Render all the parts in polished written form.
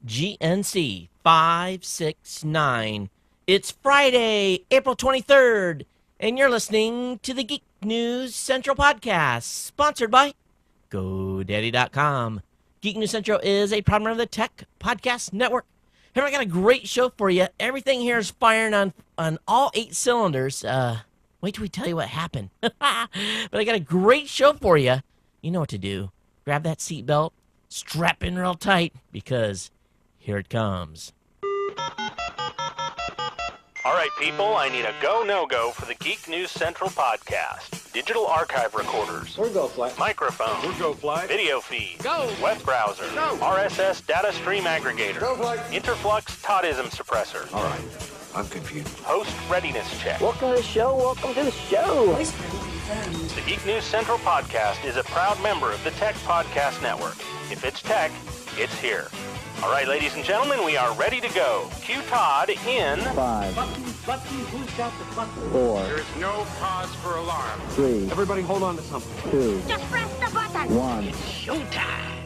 GNC-569. It's Friday, April 23rd, and you're listening to the Geek News Central podcast, sponsored by GoDaddy.com. Geek News Central is a proud member of the Tech Podcast Network. Here, I got a great show for you. Everything here is firing on all 8 cylinders. Wait till we tell you what happened. But I got a great show for you. You know what to do. Grab that seatbelt, strap in real tight, because here it comes. All right, people, I need a go, no-go for the Geek News Central podcast. Digital archive recorders. We're go fly. Microphone. We're go fly. Video feed. Go. Web browser. Go. RSS data stream aggregator. Go fly. Interflux Toddism suppressor. All right. I'm confused. Host readiness check. Welcome to the show. Welcome to the show. The Geek News Central podcast is a proud member of the Tech Podcast Network. If it's tech, it's here. All right, ladies and gentlemen, we are ready to go. Cue Todd in 5, Button, who's got the button? 4, There is no cause for alarm. 3, Everybody hold on to something. 2, Just press the button. 1. Showtime.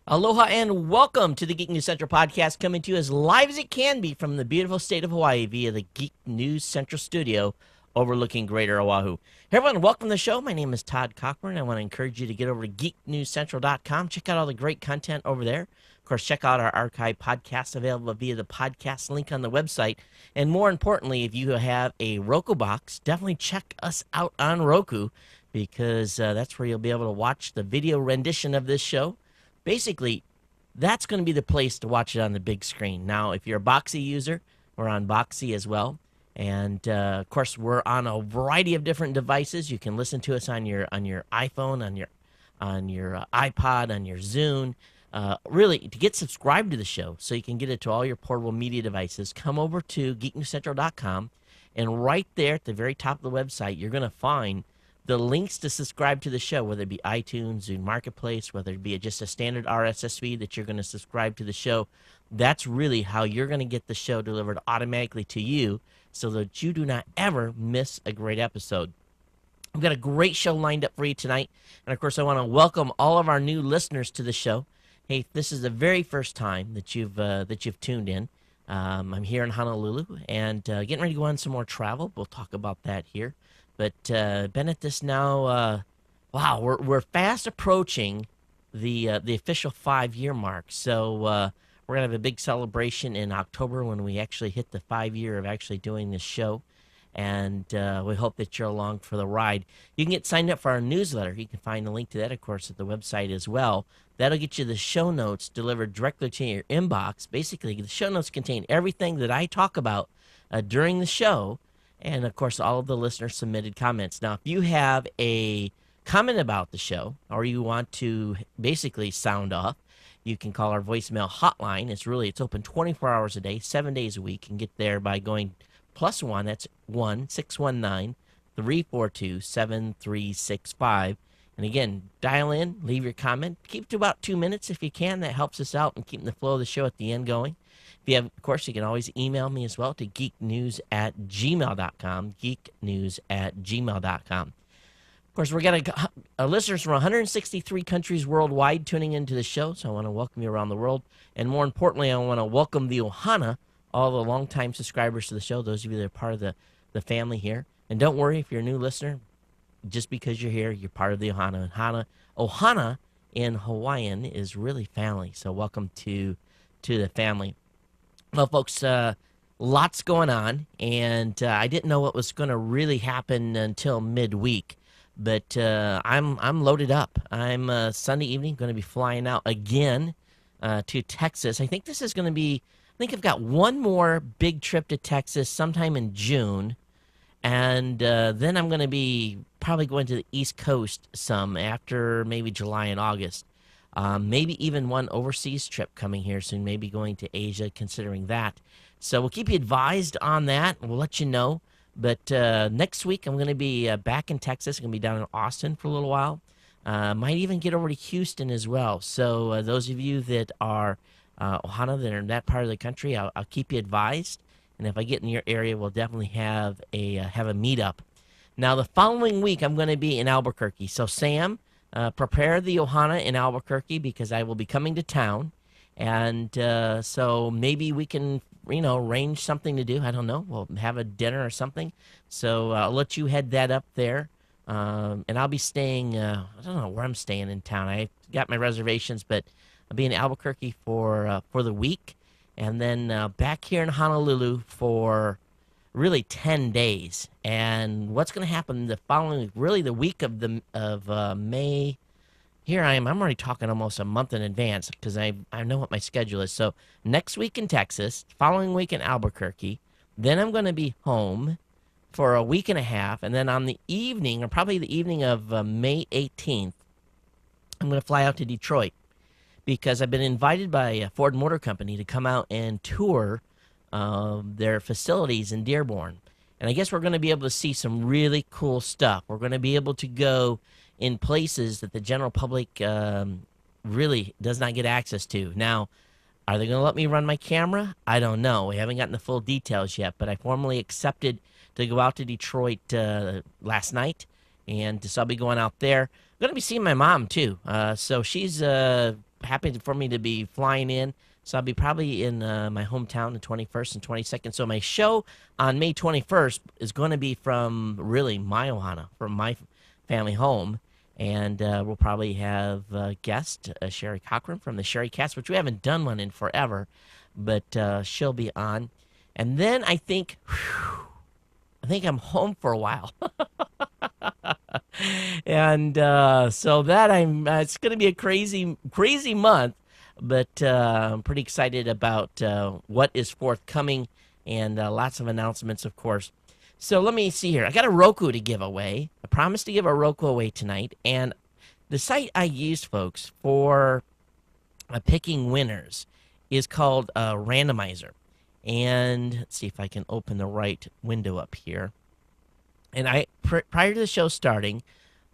Aloha and welcome to the Geek News Central podcast, coming to you as live as it can be from the beautiful state of Hawaii via the Geek News Central studio overlooking Greater Oahu. Hey everyone, welcome to the show. My name is Todd Cochran. I want to encourage you to get over to geeknewscentral.com. Check out all the great content over there. Of course, check out our archive podcasts available via the podcast link on the website. And more importantly, if you have a Roku box, definitely check us out on Roku, because that's where you'll be able to watch the video rendition of this show. Basically, that's going to be the place to watch it on the big screen. Now, if you're a Boxee user, we're on Boxee as well. And, of course, we're on a variety of different devices. You can listen to us on your iPhone, on your iPod, on your Zune. Really, to get subscribed to the show so you can get it to all your portable media devices, come over to geeknewscentral.com, and right there at the very top of the website, you're going to find the links to subscribe to the show, whether it be iTunes, Zune Marketplace, whether it be just a standard RSS feed that you're going to subscribe to the show. That's really how you're going to get the show delivered automatically to you so that you do not ever miss a great episode. We've got a great show lined up for you tonight. And, of course, I want to welcome all of our new listeners to the show. Hey, if this is the very first time that you've tuned in, I'm here in Honolulu and getting ready to go on some more travel. We'll talk about that here. But been at this now, wow, we're fast approaching the official 5-year mark. So we're going to have a big celebration in October when we actually hit the 5-year of actually doing this show. And we hope that you're along for the ride. You can get signed up for our newsletter. You can find the link to that, of course, at the website as well. That'll get you the show notes delivered directly to your inbox. Basically, the show notes contain everything that I talk about during the show, and, of course, all of the listener-submitted comments. Now, if you have a comment about the show or you want to basically sound off, you can call our voicemail hotline. It's open 24 hours a day, 7 days a week. You can get there by going +1. That's 1-619-342-7365. And again, dial in, leave your comment. Keep it to about 2 minutes if you can. That helps us out and keeping the flow of the show at the end going. If you have, of course, you can always email me as well to geeknews@gmail.com, geeknews@gmail.com. Of course, we're getting listeners from 163 countries worldwide tuning into the show, so I want to welcome you around the world. And more importantly, I want to welcome the Ohana, all the longtime subscribers to the show, those of you that are part of the family here. And don't worry if you're a new listener, just because you're here, you're part of the Ohana. Ohana in Hawaiian is really family, so welcome to the family. Well, folks, lots going on, and I didn't know what was going to really happen until midweek, but I'm loaded up. I'm Sunday evening going to be flying out again to Texas. I think this is going to be, I think I've got one more big trip to Texas sometime in June, and then I'm going to be probably going to the East Coast some after maybe July and August. Maybe even one overseas trip coming here soon, maybe going to Asia, considering that. So we'll keep you advised on that. We'll let you know. But next week, I'm going to be back in Texas. I'm going to be down in Austin for a little while. Might even get over to Houston as well. So those of you that are Ohana, that are in that part of the country, I'll keep you advised. And if I get in your area, we'll definitely have a meetup. Now, the following week, I'm going to be in Albuquerque. So, Sam, prepare the Ohana in Albuquerque because I will be coming to town. And so maybe we can, arrange something to do. I don't know. We'll have a dinner or something. So I'll let you head that up there. And I'll be staying, I don't know where I'm staying in town. I got my reservations, but I'll be in Albuquerque for the week. And then back here in Honolulu for really 10 days. And what's going to happen the following week, really the week of May. Here I am. I'm already talking almost a month in advance because I know what my schedule is. So next week in Texas, following week in Albuquerque. Then I'm going to be home for a week and a half. And then on the evening, or probably the evening of May 18th, I'm going to fly out to Detroit because I've been invited by Ford Motor Company to come out and tour their facilities in Dearborn. And I guess we're going to be able to see some really cool stuff. We're going to be able to go in places that the general public really does not get access to. Now, are they going to let me run my camera? I don't know. We haven't gotten the full details yet, but I formally accepted to go out to Detroit last night, and so I'll be going out there. I'm going to be seeing my mom, too. So she's happy for me to be flying in. So I'll be probably in my hometown the 21st and 22nd. So my show on May 21st is going to be from really my ohana, from my family home. And we'll probably have a guest, Sherry Cochran from the Sherry Cast, which we haven't done one in forever. But she'll be on. And then I think I'm home for a while. And so that it's going to be a crazy month. But I'm pretty excited about what is forthcoming and lots of announcements, of course. So let me see here. I got a Roku to give away. I promised to give a Roku away tonight. And the site I used, folks, for picking winners is called Randomizer. And let's see if I can open the right window up here. And prior to the show starting,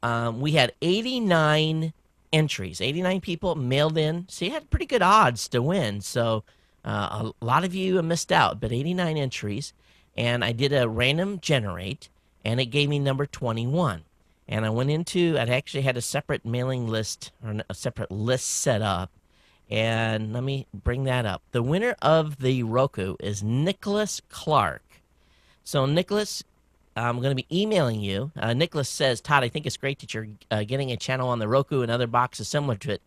we had 89 entries. 89 people mailed in. So you had pretty good odds to win. So a lot of you missed out, but 89 entries. And I did a random generate, and it gave me number 21. And I went I actually had a separate mailing list, or a separate list set up. And let me bring that up. The winner of the Roku is Nicholas Clark. So, Nicholas, I'm going to be emailing you. Nicholas says, Todd, I think it's great that you're getting a channel on the Roku and other boxes similar to it.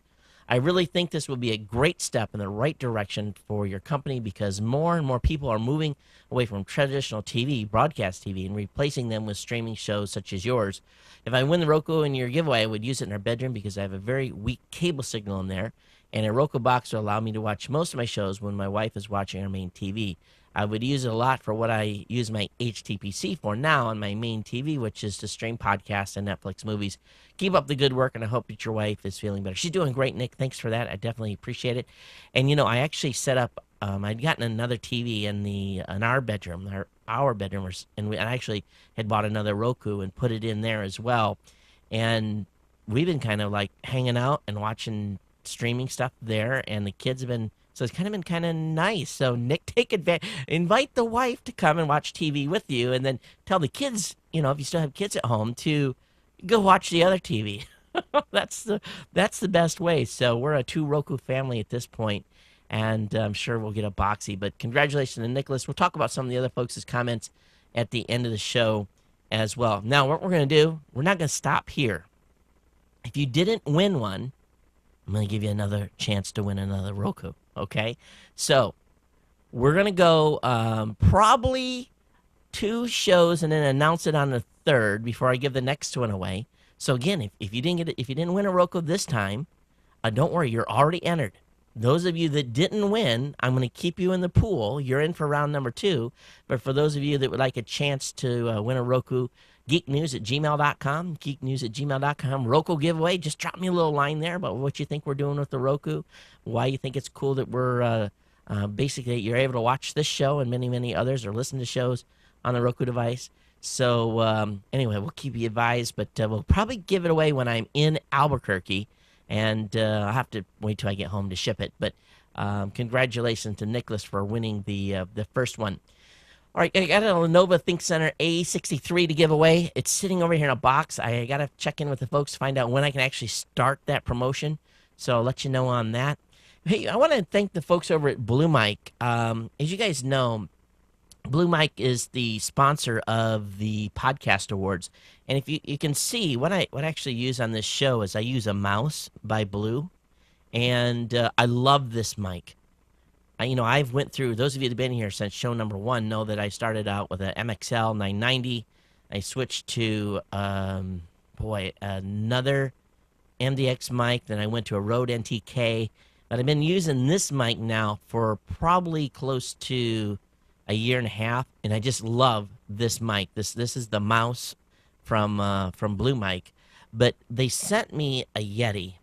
I really think this will be a great step in the right direction for your company because more and more people are moving away from traditional TV, broadcast TV, and replacing them with streaming shows such as yours. If I win the Roku in your giveaway, I would use it in our bedroom because I have a very weak cable signal in there, and a Roku box will allow me to watch most of my shows when my wife is watching our main TV. I would use it a lot for what I use my HTPC for now on my main TV, which is to stream podcasts and Netflix movies. Keep up the good work, and I hope that your wife is feeling better. She's doing great, Nick. Thanks for that. I definitely appreciate it. And, I actually set up, I'd gotten another TV in our bedroom, our bedroom, and I actually had bought another Roku and put it in there as well. And we've been kind of like hanging out and watching streaming stuff there, and the kids have been... So it's been kind of nice. So, Nick, take advantage. Invite the wife to come and watch TV with you, and then tell the kids, if you still have kids at home, to go watch the other TV. That's the best way. So we're a 2 Roku family at this point, and I'm sure we'll get a boxy. But congratulations to Nicholas. We'll talk about some of the other folks' comments at the end of the show as well. Now, what we're going to do, we're not going to stop here. If you didn't win one, I'm going to give you another chance to win another Roku. Okay, so we're going to go probably 2 shows and then announce it on the 3rd before I give the next one away. So again, if you didn't win a Roku this time, don't worry, you're already entered. Those of you that didn't win, I'm going to keep you in the pool. You're in for round number 2. But for those of you that would like a chance to win a Roku, geeknews@gmail.com, geeknews@gmail.com, Roku giveaway. Just drop me a little line there about what you think we're doing with the Roku, why you think it's cool that we're basically you're able to watch this show and many, many others or listen to shows on the Roku device. So anyway, we'll keep you advised, but we'll probably give it away when I'm in Albuquerque, and I'll have to wait till I get home to ship it. But congratulations to Nicholas for winning the first one. All right, I got a Lenovo ThinkCentre A63 to give away. It's sitting over here in a box. I got to check in with the folks to find out when I can actually start that promotion. So I'll let you know on that. Hey, I want to thank the folks over at Blue Mic. As you guys know, Blue Mic is the sponsor of the podcast awards, and if you can see what I actually use on this show is I use a mouse by Blue, and I love this mic. I've went through, those of you that have been here since show number 1 know that I started out with an MXL 990. I switched to another MDX mic, then I went to a Rode NTK. But I've been using this mic now for probably close to a year and a half, and I just love this mic. This is the mouse from Blue Mic, but they sent me a Yeti,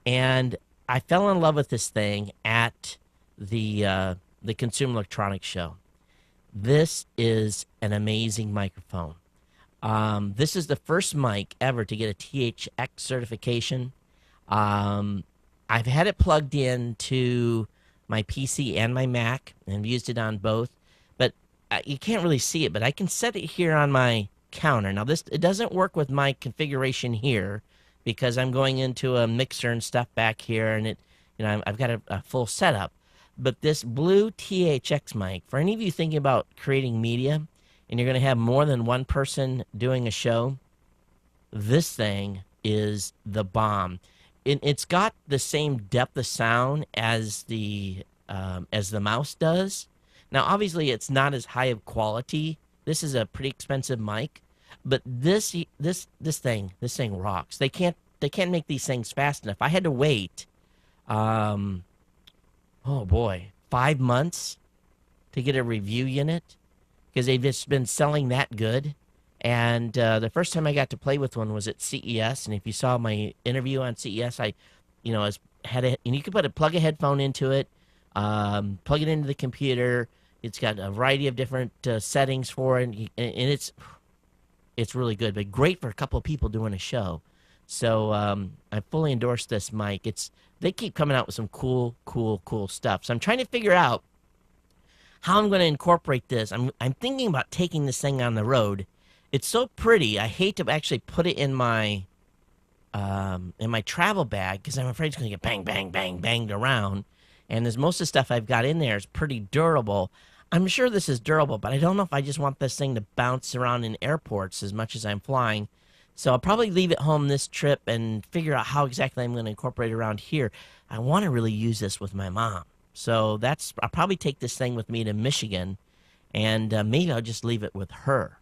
and I fell in love with this thing at the Consumer Electronics Show. This is an amazing microphone. This is the first mic ever to get a THX certification. I've had it plugged in to my PC and my Mac and used it on both, but you can't really see it, but I can set it here on my counter. Now, it doesn't work with my configuration here because I'm going into a mixer and stuff back here, and I've got a full setup. But this Blue THX mic, for any of you thinking about creating media and you're going to have more than one person doing a show, this thing is the bomb. It's got the same depth of sound as the mouse does. Now, obviously, it's not as high of quality. This is a pretty expensive mic, but this thing rocks. They can't make these things fast enough. I had to wait, 5 months to get a review unit because they've just been selling that good. And the first time I got to play with one was at CES, and if you saw my interview on CES, and you could plug a headphone into it, plug it into the computer. It's got a variety of different settings for it, and it's really good, but great for a couple of people doing a show. So I fully endorse this mic. They keep coming out with some cool stuff. So I'm trying to figure out how I'm going to incorporate this. I'm thinking about taking this thing on the road. It's so pretty. I hate to actually put it in my travel bag because I'm afraid it's going to get banged around. And as most of the stuff I've got in there is pretty durable. I'm sure this is durable, but I don't know if I just want this thing to bounce around in airports as much as I'm flying. So I'll probably leave it home this trip and figure out how exactly I'm going to incorporate it around here. I want to really use this with my mom. So I'll probably take this thing with me to Michigan, and maybe I'll just leave it with her.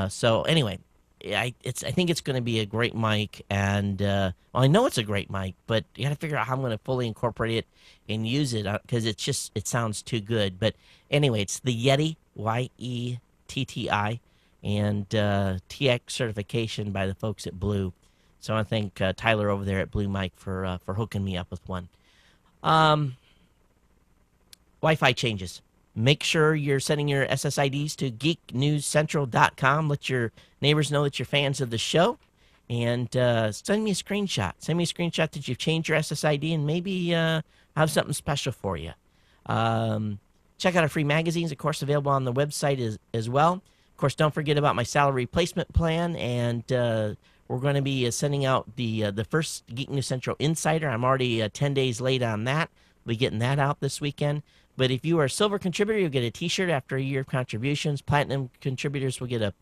So anyway, I think it's going to be a great mic, and I know it's a great mic, but you got to figure out how I'm going to fully incorporate it and use it because it sounds too good. But anyway, it's the Yeti, YETTI, and TX certification by the folks at Blue. So I want to thank Tyler over there at Blue Mic for hooking me up with one. Wi-Fi changes. Make sure you're sending your SSIDs to geeknewscentral.com. Let your neighbors know that you're fans of the show. And send me a screenshot. Send me a screenshot that you've changed your SSID and maybe have something special for you. Check out our free magazines, of course, available on the website as well. Of course, don't forget about my salary replacement plan. And we're going to be sending out the first Geek News Central Insider. I'm already 10 days late on that. We'll be getting that out this weekend. But if you are a silver contributor, you'll get a T-shirt after a year of contributions. Platinum contributors will get a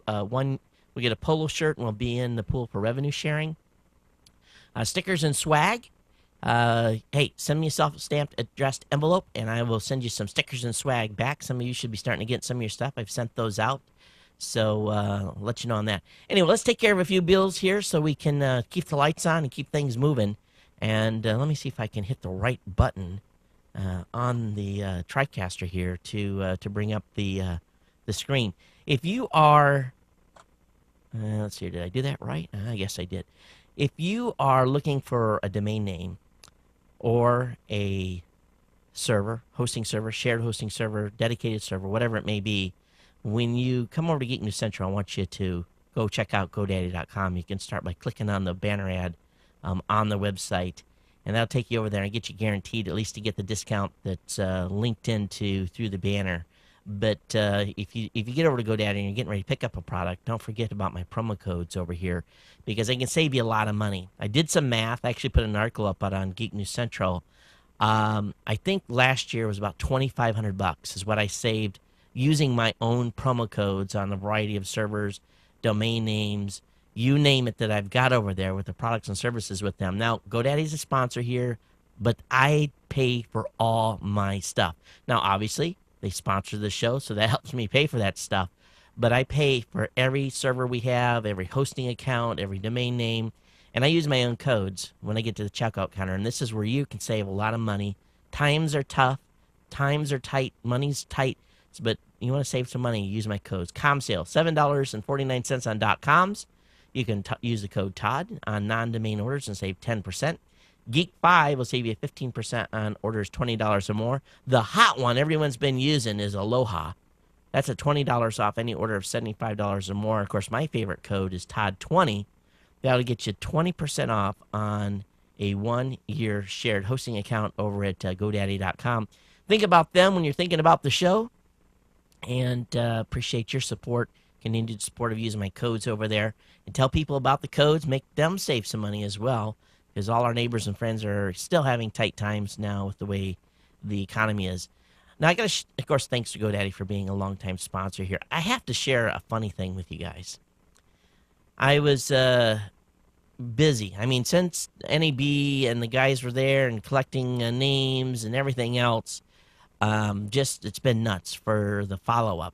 polo shirt, and we'll be in the pool for revenue sharing. Stickers and swag. Hey, send me a self-stamped addressed envelope, and I will send you some stickers and swag back. Some of you should be starting to get some of your stuff. I've sent those out, so I'll let you know on that. Anyway, let's take care of a few bills here so we can keep the lights on and keep things moving. And let me see if I can hit the right button on the TriCaster here to bring up the screen. If you are, let's see, did I do that right? I guess I did. If you are looking for a domain name or a server, hosting server, shared hosting server, dedicated server, whatever it may be, when you come over to Geek News Central, I want you to go check out GoDaddy.com. You can start by clicking on the banner ad on the website. And that'll take you over there and get you guaranteed at least to get the discount that's linked into through the banner. But if you get over to GoDaddy and you're getting ready to pick up a product, don't forget about my promo codes over here because they can save you a lot of money. I did some math. I actually put an article up on Geek News Central I think last year was about $2,500 is what I saved using my own promo codes on a variety of servers, domain names, you name it that I've got over there with the products and services with them. Now, GoDaddy's a sponsor here, but I pay for all my stuff. Now, obviously, they sponsor the show, so that helps me pay for that stuff. But I pay for every server we have, every hosting account, every domain name, and I use my own codes when I get to the checkout counter. And this is where you can save a lot of money. Times are tough, times are tight, money's tight, but you want to save some money, use my codes. ComSale, $7.49 on .coms. You can use the code Todd on non-domain orders and save 10%. Geek5 will save you 15% on orders $20 or more. The hot one everyone's been using is Aloha. That's a $20 off any order of $75 or more. Of course, my favorite code is Todd20. That'll get you 20% off on a 1-year shared hosting account over at GoDaddy.com. Think about them when you're thinking about the show, and appreciate your support, continued support of using my codes over there. And tell people about the codes, make them save some money as well, because all our neighbors and friends are still having tight times now with the way the economy is. Now, I got to, of course, thanks to GoDaddy for being a longtime sponsor here. I have to share a funny thing with you guys. I was busy. I mean, since NAB and the guys were there and collecting names and everything else, it's been nuts for the follow-up.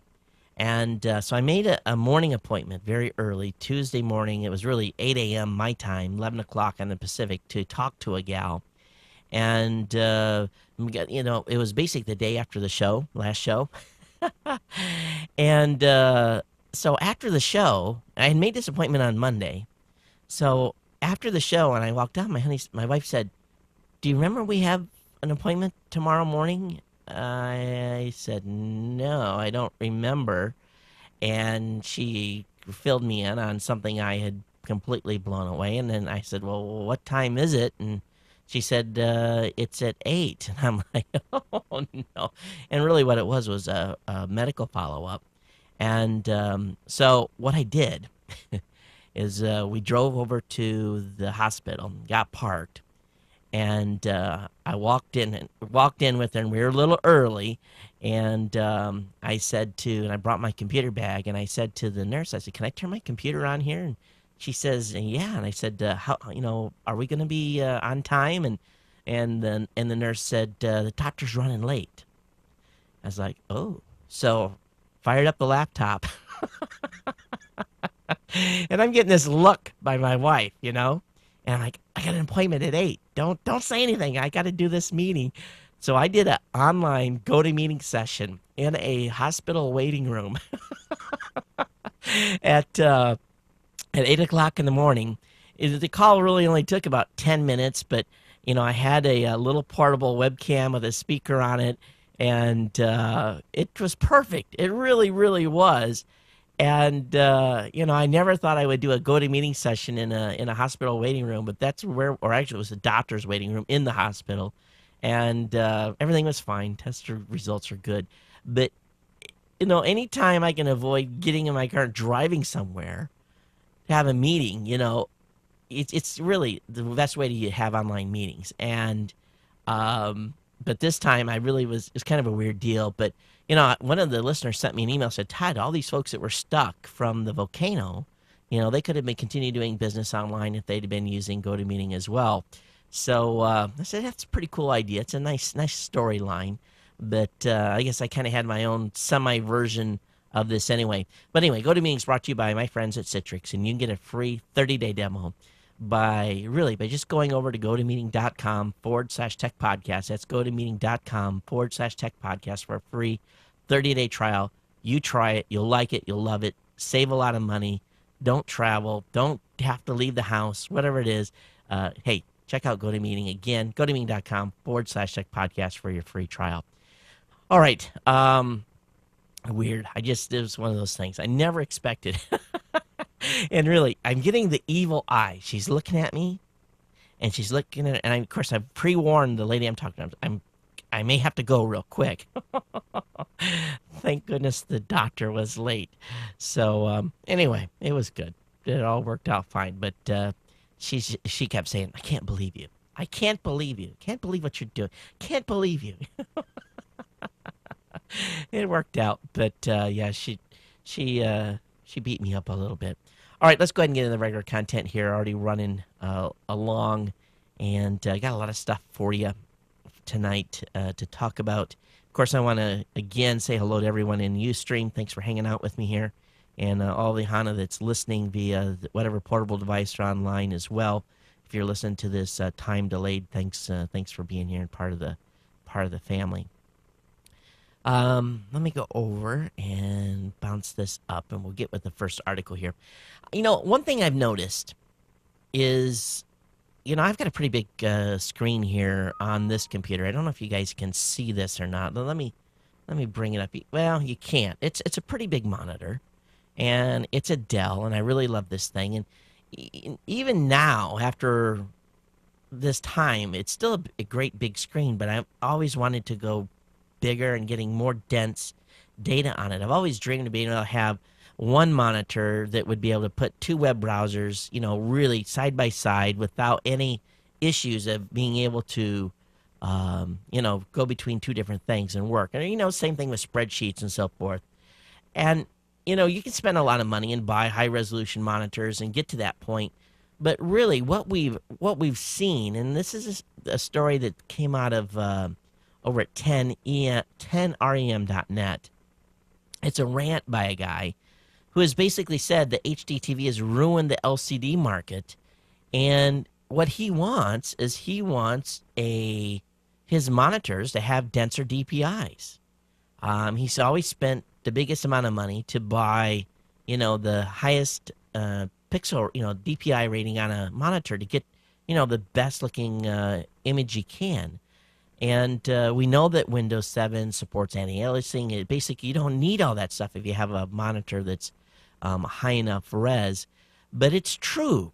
And so I made a morning appointment very early, Tuesday morning. It was really 8 a.m. my time, 11 o'clock on the Pacific, to talk to a gal. And, it was basically the day after the show, last show. And so after the show, I had made this appointment on Monday. So after the show, and I walked out, my wife said, "Do you remember we have an appointment tomorrow morning?" I said, "No, I don't remember." And she filled me in on something I had completely blown away. And then I said, "Well, what time is it?" And she said, "It's at 8. And I'm like, "Oh, no." And really what it was a medical follow-up. And so what I did is we drove over to the hospital, got parked, and I walked in with her, and we were a little early. And I said and I brought my computer bag, and I said to the nurse, I said, "Can I turn my computer on here?" And she says, "Yeah." And I said, "How, are we going to be on time?" And the nurse said, "The doctor's running late." I was like, "Oh." So fired up the laptop. And I'm getting this look by my wife, And I'm like, "I got an appointment at 8. Don't say anything. I got to do this meeting." So I did an online go-to-meeting session in a hospital waiting room at 8 o'clock in the morning. The call really only took about 10 minutes, but, I had a little portable webcam with a speaker on it, and it was perfect. It really, really was. And, I never thought I would do a go-to-meeting session in a hospital waiting room, but that's or actually it was a doctor's waiting room in the hospital. And everything was fine. Test results are good. But, anytime I can avoid getting in my car and driving somewhere to have a meeting, it's really the best way to have online meetings. And but this time I really it's kind of a weird deal. But, one of the listeners sent me an email, said, "Todd, all these folks that were stuck from the volcano, they could have been continuing doing business online if they'd been using GoToMeeting as well." So I said, "That's a pretty cool idea. It's a nice storyline." But I guess I kind of had my own semi-version of this anyway. But anyway, GoToMeeting is brought to you by my friends at Citrix, and you can get a free 30-day demo by just going over to gotomeeting.com/tech podcast. That's gotomeeting.com/tech podcast for a free 30-day trial. You try it. You'll like it. You'll love it. Save a lot of money. Don't travel. Don't have to leave the house, whatever it is. Hey, check out GoToMeeting again, gotomeeting.com/tech podcast for your free trial. All right. Weird. It was one of those things I never expected. And really, I'm getting the evil eye. She's looking at me, and she's looking at, and of course, I've pre-warned the lady I'm talking to. I may have to go real quick. Thank goodness the doctor was late. So anyway, it was good. It all worked out fine. But she kept saying, "I can't believe you. I can't believe you. Can't believe what you're doing. Can't believe you. It worked out, but yeah, she beat me up a little bit. All right, let's go ahead and get into the regular content here. Already running along, and I got a lot of stuff for you tonight to talk about. Of course, I want to again say hello to everyone in Ustream. Thanks for hanging out with me here, and all the Hana that's listening via whatever portable device or online as well. If you're listening to this time delayed, thanks for being here and part of the family. Let me go over and bounce this up, and we'll get with the first article here. You know, one thing I've noticed is, you know, I've got a pretty big screen here on this computer. I don't know if you guys can see this or not. Let me bring it up. Well, you can't. It's a pretty big monitor, and it's a Dell, and I really love this thing. And even now, after this time, it's still a great big screen, but I've always wanted to go bigger and getting more dense data on it. I've always dreamed of being able to have one monitor that would be able to put two web browsers, you know, really side by side without any issues of being able to, you know, go between two different things and work. And, you know, same thing with spreadsheets and so forth. And, you know, you can spend a lot of money and buy high resolution monitors and get to that point. But really what we've seen, and this is a story that came out of over at 10rem.net. It's a rant by a guy who has basically said that HDTV has ruined the LCD market, and what he wants is his monitors to have denser DPIs. He's always spent the biggest amount of money to buy, you know, the highest pixel, you know, DPI rating on a monitor to get, you know, the best looking image you can. And we know that Windows 7 supports anti-aliasing. Basically, you don't need all that stuff if you have a monitor that's high enough res. But it's true.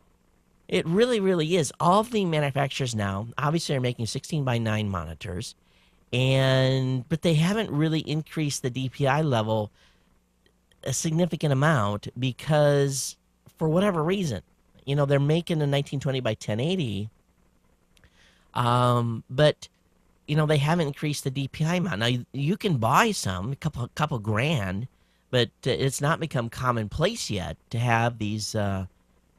It really, really is. All of the manufacturers now, obviously, are making 16:9 monitors. But they haven't really increased the DPI level a significant amount because, for whatever reason, you know, they're making a 1920x1080. But you know, they haven't increased the DPI amount. Now, you can buy some, a couple grand, but it's not become commonplace yet to have these high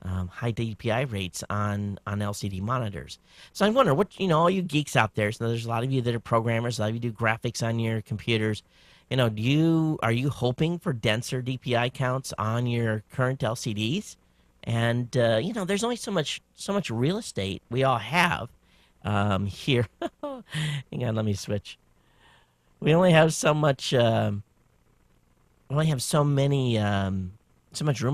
DPI rates on LCD monitors. So I'm wondering, what, you know, all you geeks out there, so there's a lot of you that are programmers, a lot of you do graphics on your computers. You know, are you hoping for denser DPI counts on your current LCDs? And, you know, there's only so much real estate we all have. Here, hang on, let me switch. We only have so much, we only have so much room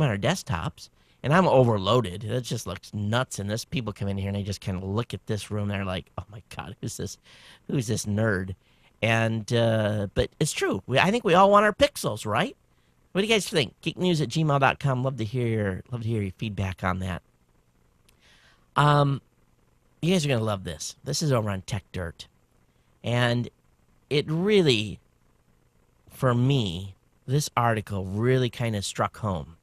on our desktops, and I'm overloaded. It just looks nuts, and this people come in here and they just kind of look at this room. They're like, oh my God, who's this nerd? And, but it's true. I think we all want our pixels, right? What do you guys think? geeknews@gmail.com. Love to hear your feedback on that. You guys are going to love this. This is over on Tech Dirt. And it really, for me, this article really kind of struck home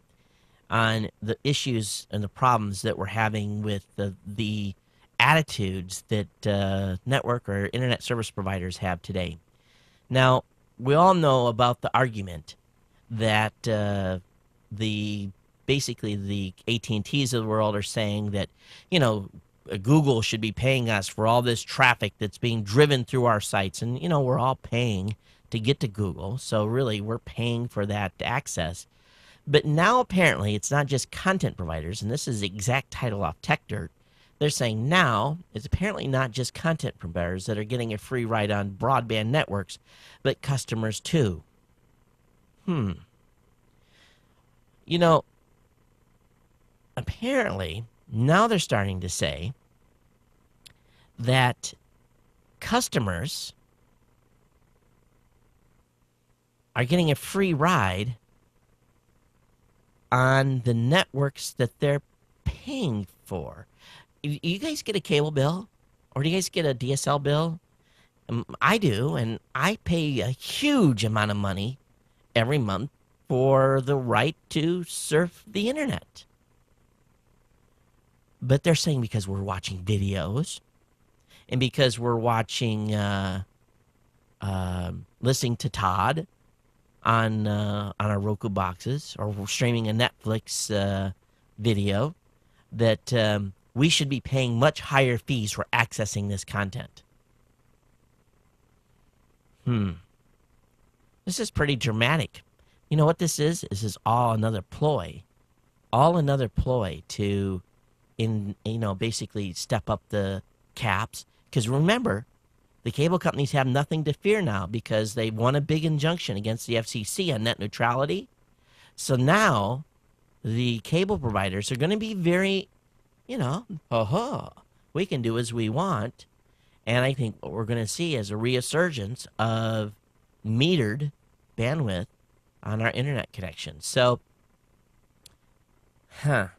on the issues and the problems that we're having with the attitudes that network or internet service providers have today. Now, we all know about the argument that basically the AT&Ts of the world are saying that, you know, Google should be paying us for all this traffic that's being driven through our sites. And, you know, we're all paying to get to Google. So really, we're paying for that access. But now apparently it's not just content providers, and this is the exact title off Tech Dirt. They're saying now it's apparently not just content providers that are getting a free ride on broadband networks, but customers too. You know, apparently now they're starting to say that customers are getting a free ride on the networks that they're paying for. You guys get a cable bill? Or do you guys get a DSL bill? I do, and I pay a huge amount of money every month for the right to surf the internet. But they're saying because we're watching videos, and because we're watching, listening to Todd on our Roku boxes, or we're streaming a Netflix video, that we should be paying much higher fees for accessing this content. This is pretty dramatic. You know what this is? This is all another ploy. All another ploy to, basically step up the caps. Because remember, the cable companies have nothing to fear now because they won a big injunction against the FCC on net neutrality. So now the cable providers are going to be very, we can do as we want. And I think what we're going to see is a resurgence of metered bandwidth on our internet connection. So, you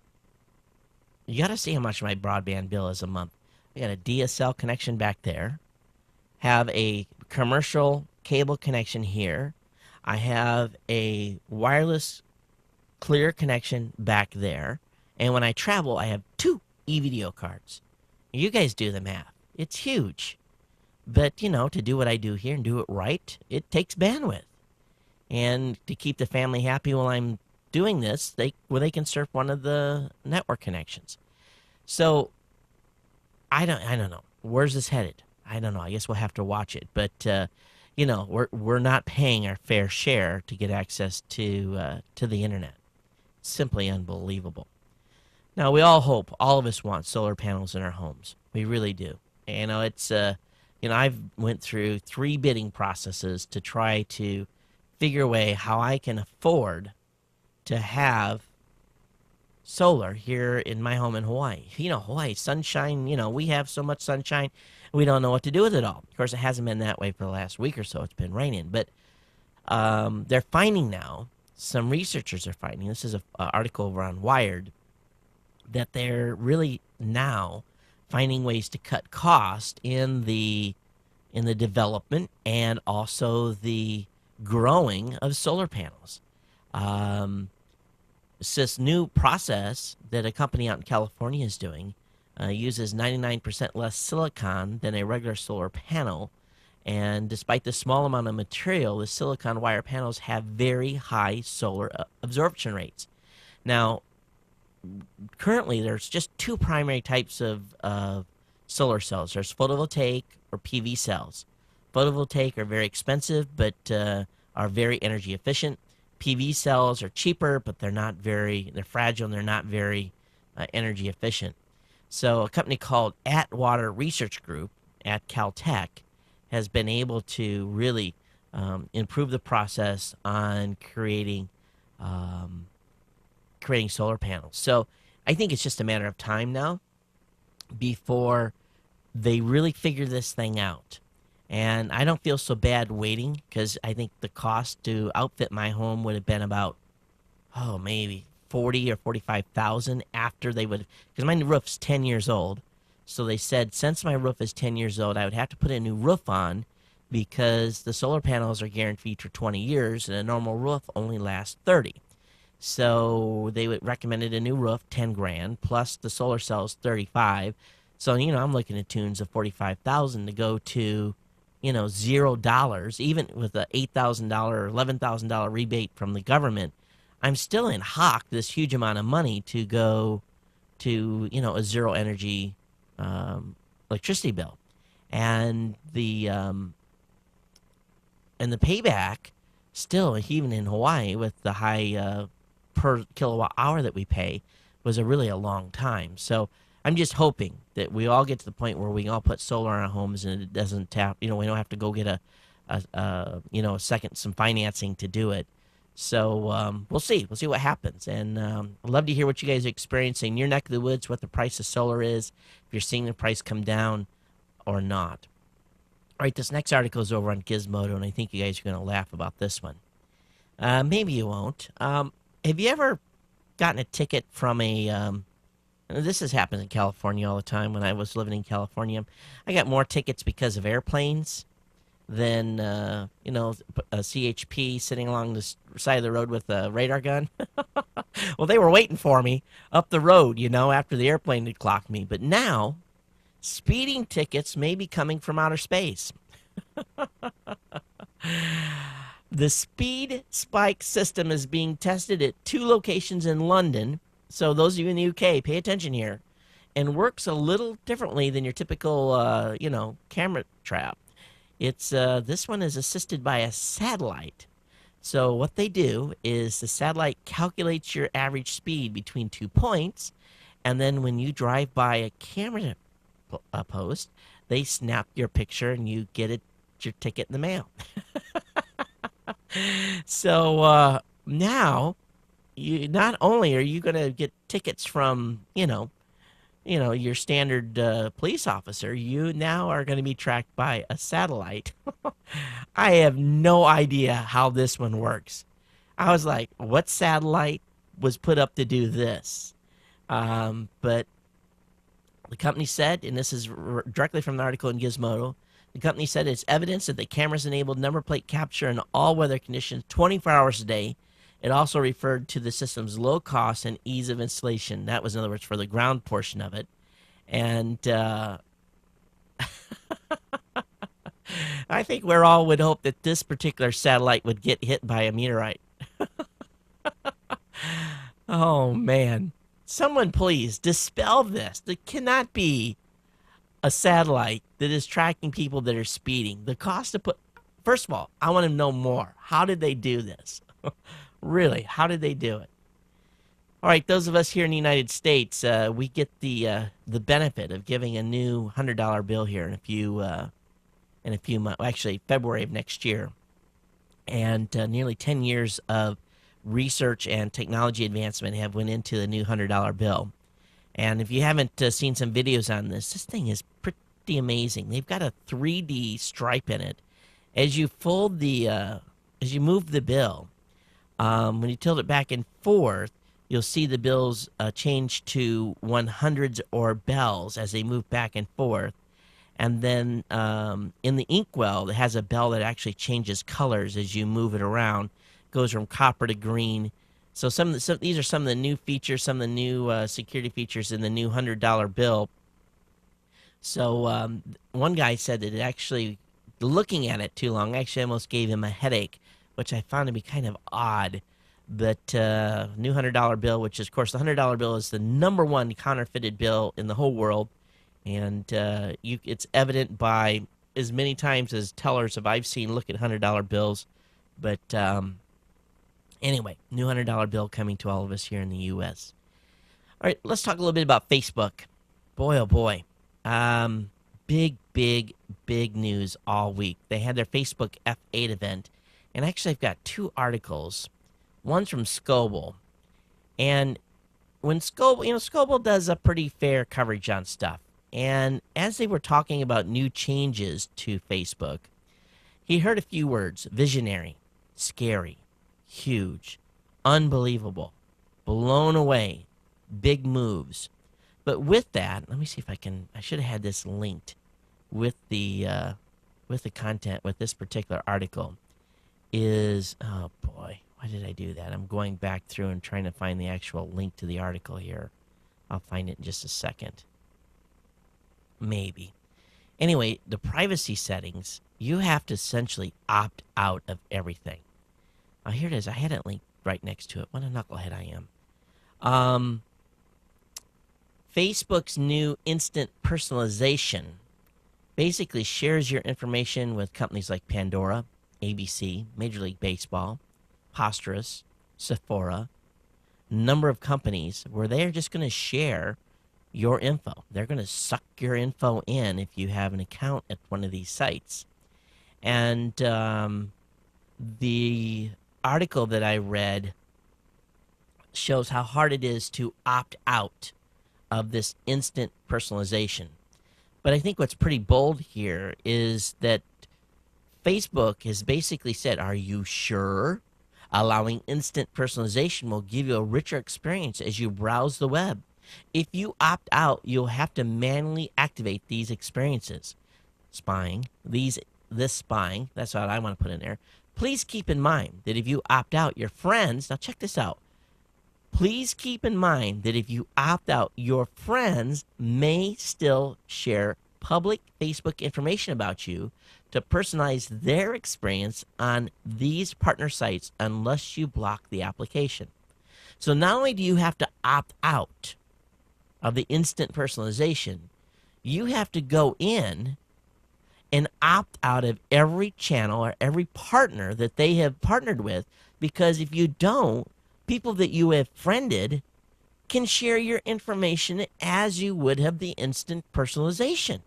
got to see how much my broadband bill is a month. I got a DSL connection back there, have a commercial cable connection here. I have a wireless clear connection back there. And when I travel, I have 2 e-video cards. You guys do the math. It's huge. But, to do what I do here and do it right, it takes bandwidth. And to keep the family happy while I'm doing this, they can surf one of the network connections. So, I don't know. Where's this headed? I don't know. I guess we'll have to watch it. But, we're not paying our fair share to get access to the internet. Simply unbelievable. Now, we all hope, all of us want solar panels in our homes. We really do. It's, I've went through 3 bidding processes to try to figure a way how I can afford to have solar here in my home in Hawaii. Hawaii, sunshine, we have so much sunshine, we don't know what to do with it all. Of course, it hasn't been that way for the last week or so. It's been raining. But they're finding now, some researchers are finding, this is an article over on Wired, that they're really now finding ways to cut cost in the development and also the growing of solar panels. It's this new process that a company out in California is doing. Uses 99% less silicon than a regular solar panel. And despite the small amount of material, the silicon wire panels have very high solar absorption rates. Now, currently, there's just 2 primary types of solar cells. There's photovoltaic or PV cells. Photovoltaic are very expensive, but are very energy efficient. PV cells are cheaper, but they're fragile and they're not very energy efficient. So a company called Atwater Research Group at Caltech has been able to really improve the process on creating solar panels. So I think it's just a matter of time now before they really figure this thing out. And I don't feel so bad waiting, because I think the cost to outfit my home would have been about, maybe 40 or 45,000 after they would, because my roof's 10 years old. So they said, since my roof is 10 years old, I would have to put a new roof on, because the solar panels are guaranteed for 20 years and a normal roof only lasts 30. So they would recommended a new roof, 10 grand, plus the solar cells, 35. So, I'm looking at tunes of 45,000 to go to, $0, even with a $8,000 or $11,000 rebate from the government. I'm still in hock this huge amount of money to go to, a zero energy electricity bill. And the payback still, even in Hawaii with the high per kilowatt hour that we pay, was really a long time. So I'm just hoping that we all get to the point where we can all put solar on our homes and it doesn't tap, we don't have to go get some financing to do it. So we'll see what happens. And I'd love to hear what you guys are experiencing in your neck of the woods, what the price of solar is, if you're seeing the price come down or not. All right, this next article is over on Gizmodo, and I think you guys are going to laugh about this one. Maybe you won't. Have you ever gotten a ticket from this has happened in California all the time. When I was living in California, I got more tickets because of airplanes than, a CHP sitting along the side of the road with a radar gun. Well, they were waiting for me up the road, after the airplane had clocked me. But now Speeding tickets may be coming from outer space. The speed spike system is being tested at 2 locations in London. So those of you in the UK, pay attention here. And works a little differently than your typical, camera trap. It's this one is assisted by a satellite. So what they do is the satellite calculates your average speed between 2 points, and then when you drive by a camera post, they snap your picture and you get your ticket in the mail. So now, you not only are you going to get tickets from your standard police officer, you now are going to be tracked by a satellite. I have no idea how this one works. I was like, what satellite was put up to do this? But the company said, and this is directly from the article in Gizmodo, the company said it's evidence that the cameras enabled number plate capture in all weather conditions 24 hours a day. It also referred to the system's low cost and ease of installation. That was, in other words, for the ground portion of it. And I think we all would hope that this particular satellite would get hit by a meteorite. Oh, man. Someone please dispel this. There cannot be a satellite that is tracking people that are speeding. The cost to put... First of all, I want to know more. How did they do this? Really, how did they do it? All right, those of us here in the United States, we get the benefit of giving a new $100 bill here in a few months. Well, actually, February of next year, and nearly 10 years of research and technology advancement have went into the new $100 bill. And if you haven't seen some videos on this thing is pretty amazing. They've got a 3D stripe in it. As you move the bill, when you tilt it back and forth, you'll see the bills change to 100s or bells as they move back and forth. And then in the inkwell, it has a bell that actually changes colors as you move it around. It goes from copper to green. So these are some of the new features, some of the new security features in the new $100 bill. So one guy said that it actually, looking at it too long, actually almost gave him a headache, which I found to be kind of odd. But new $100 bill, which is, of course, the $100 bill is the #1 counterfeited bill in the whole world. And it's evident by as many times as tellers have I've seen look at $100 bills. But anyway, new $100 bill coming to all of us here in the U.S. All right, let's talk a little bit about Facebook. Boy, oh boy. Big news all week. They had their Facebook F8 event. And actually, I've got 2 articles. One's from Scoble. And when Scoble does a pretty fair coverage on stuff. And as they were talking about new changes to Facebook, he heard a few words: visionary, scary, huge, unbelievable, blown away, big moves. But with that, let me see if I should have had this linked with the content with this particular article. Oh boy, why did I do that? I'm going back through and trying to find the actual link to the article here. I'll find it in just a second. Maybe. Anyway, the privacy settings, you have to essentially opt out of everything. Here it is. I had it linked right next to it. What a knucklehead I am. Facebook's new instant personalization basically shares your information with companies like Pandora, ABC, Major League Baseball, Posterous, Sephora, number of companies where they're just going to share your info. They're going to suck your info in if you have an account at one of these sites. And the article that I read shows how hard it is to opt out of this instant personalization. But I think what's pretty bold here is that Facebook has basically said, are you sure? Allowing instant personalization will give you a richer experience as you browse the web. If you opt out, you'll have to manually activate these experiences. This spying, that's what I want to put in there. Please keep in mind that if you opt out, your friends, now check this out, Please keep in mind that if you opt out, your friends may still share public Facebook information about you to personalize their experience on these partner sites unless you block the application. So not only do you have to opt out of the instant personalization, you have to go in and opt out of every channel or every partner that they have partnered with, because if you don't, people that you have friended can share your information as you would have the instant personalization.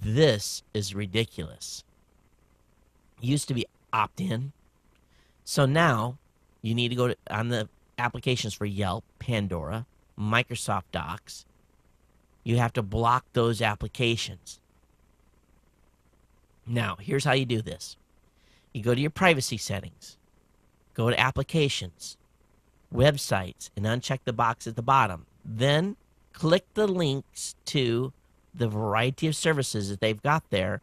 This is ridiculous. It used to be opt-in. So now you need to go on the applications for Yelp, Pandora, Microsoft Docs. You have to block those applications. Now, here's how you do this. You go to your privacy settings, go to applications, websites, and uncheck the box at the bottom. Then click the links to the variety of services that they've got there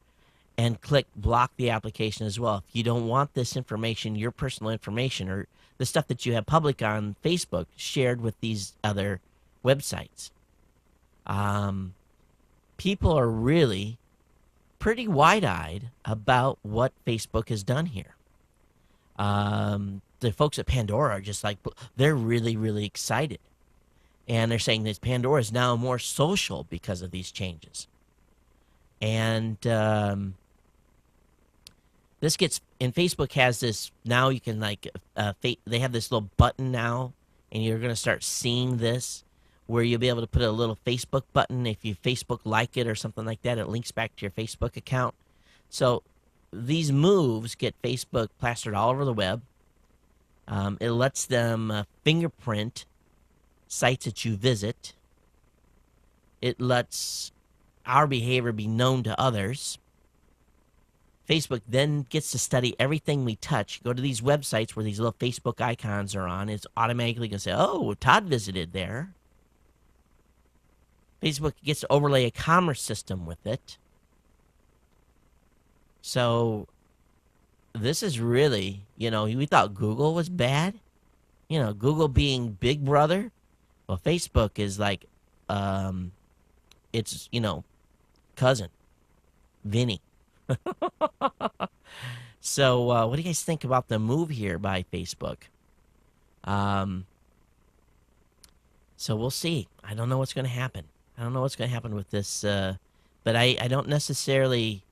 and click block the application as well. If you don't want this information, your personal information, or the stuff that you have public on Facebook shared with these other websites. People are really pretty wide-eyed about what Facebook has done here. The folks at Pandora are just like, they're really, really excited. And they're saying that Pandora is now more social because of these changes. And this gets, and Facebook has this, now you can like, they have this little button now, and you're going to start seeing this, where you'll be able to put a little Facebook button. If you Facebook like it or something like that, it links back to your Facebook account. So these moves get Facebook plastered all over the web. It lets them fingerprint sites that you visit. It lets our behavior be known to others. Facebook then gets to study everything we touch. Go to these websites where these little Facebook icons are on. It's automatically going to say, oh, Todd visited there. Facebook gets to overlay a commerce system with it. So this is really, we thought Google was bad. Google being Big Brother. Well, Facebook is like, it's, cousin, Vinny. So what do you guys think about the move here by Facebook? So we'll see. I don't know what's going to happen. I don't know what's going to happen with this, but I don't necessarily,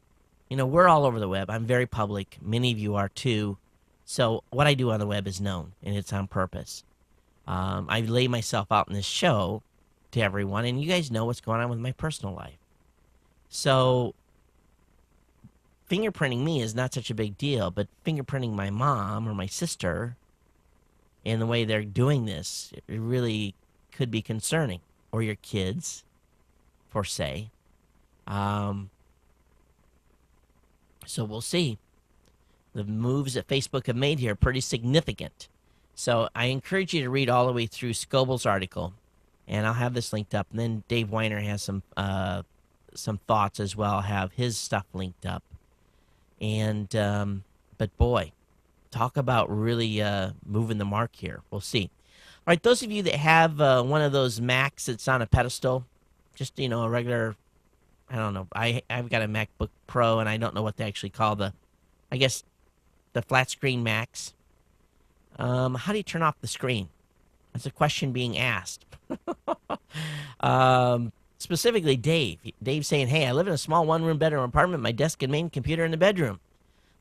we're all over the web. I'm very public. Many of you are too. So what I do on the web is known, and it's on purpose. I lay myself out in this show to everyone, and you guys know what's going on with my personal life. So fingerprinting me is not such a big deal, but fingerprinting my mom or my sister in the way they're doing this, it really could be concerning. Or your kids, per se. So we'll see. The moves that Facebook have made here are pretty significant. So I encourage you to read all the way through Scoble's article, and I'll have this linked up. And then Dave Weiner has some thoughts as well. I'll have his stuff linked up. And but boy, talk about really moving the mark here. We'll see. All right, those of you that have one of those Macs that's on a pedestal, just, a regular, I don't know. I've got a MacBook Pro, and I don't know what they actually call the flat screen Macs. How do you turn off the screen? That's a question being asked. Specifically, Dave. Dave's saying, hey, I live in a small one-room bedroom apartment, my desk and main computer in the bedroom.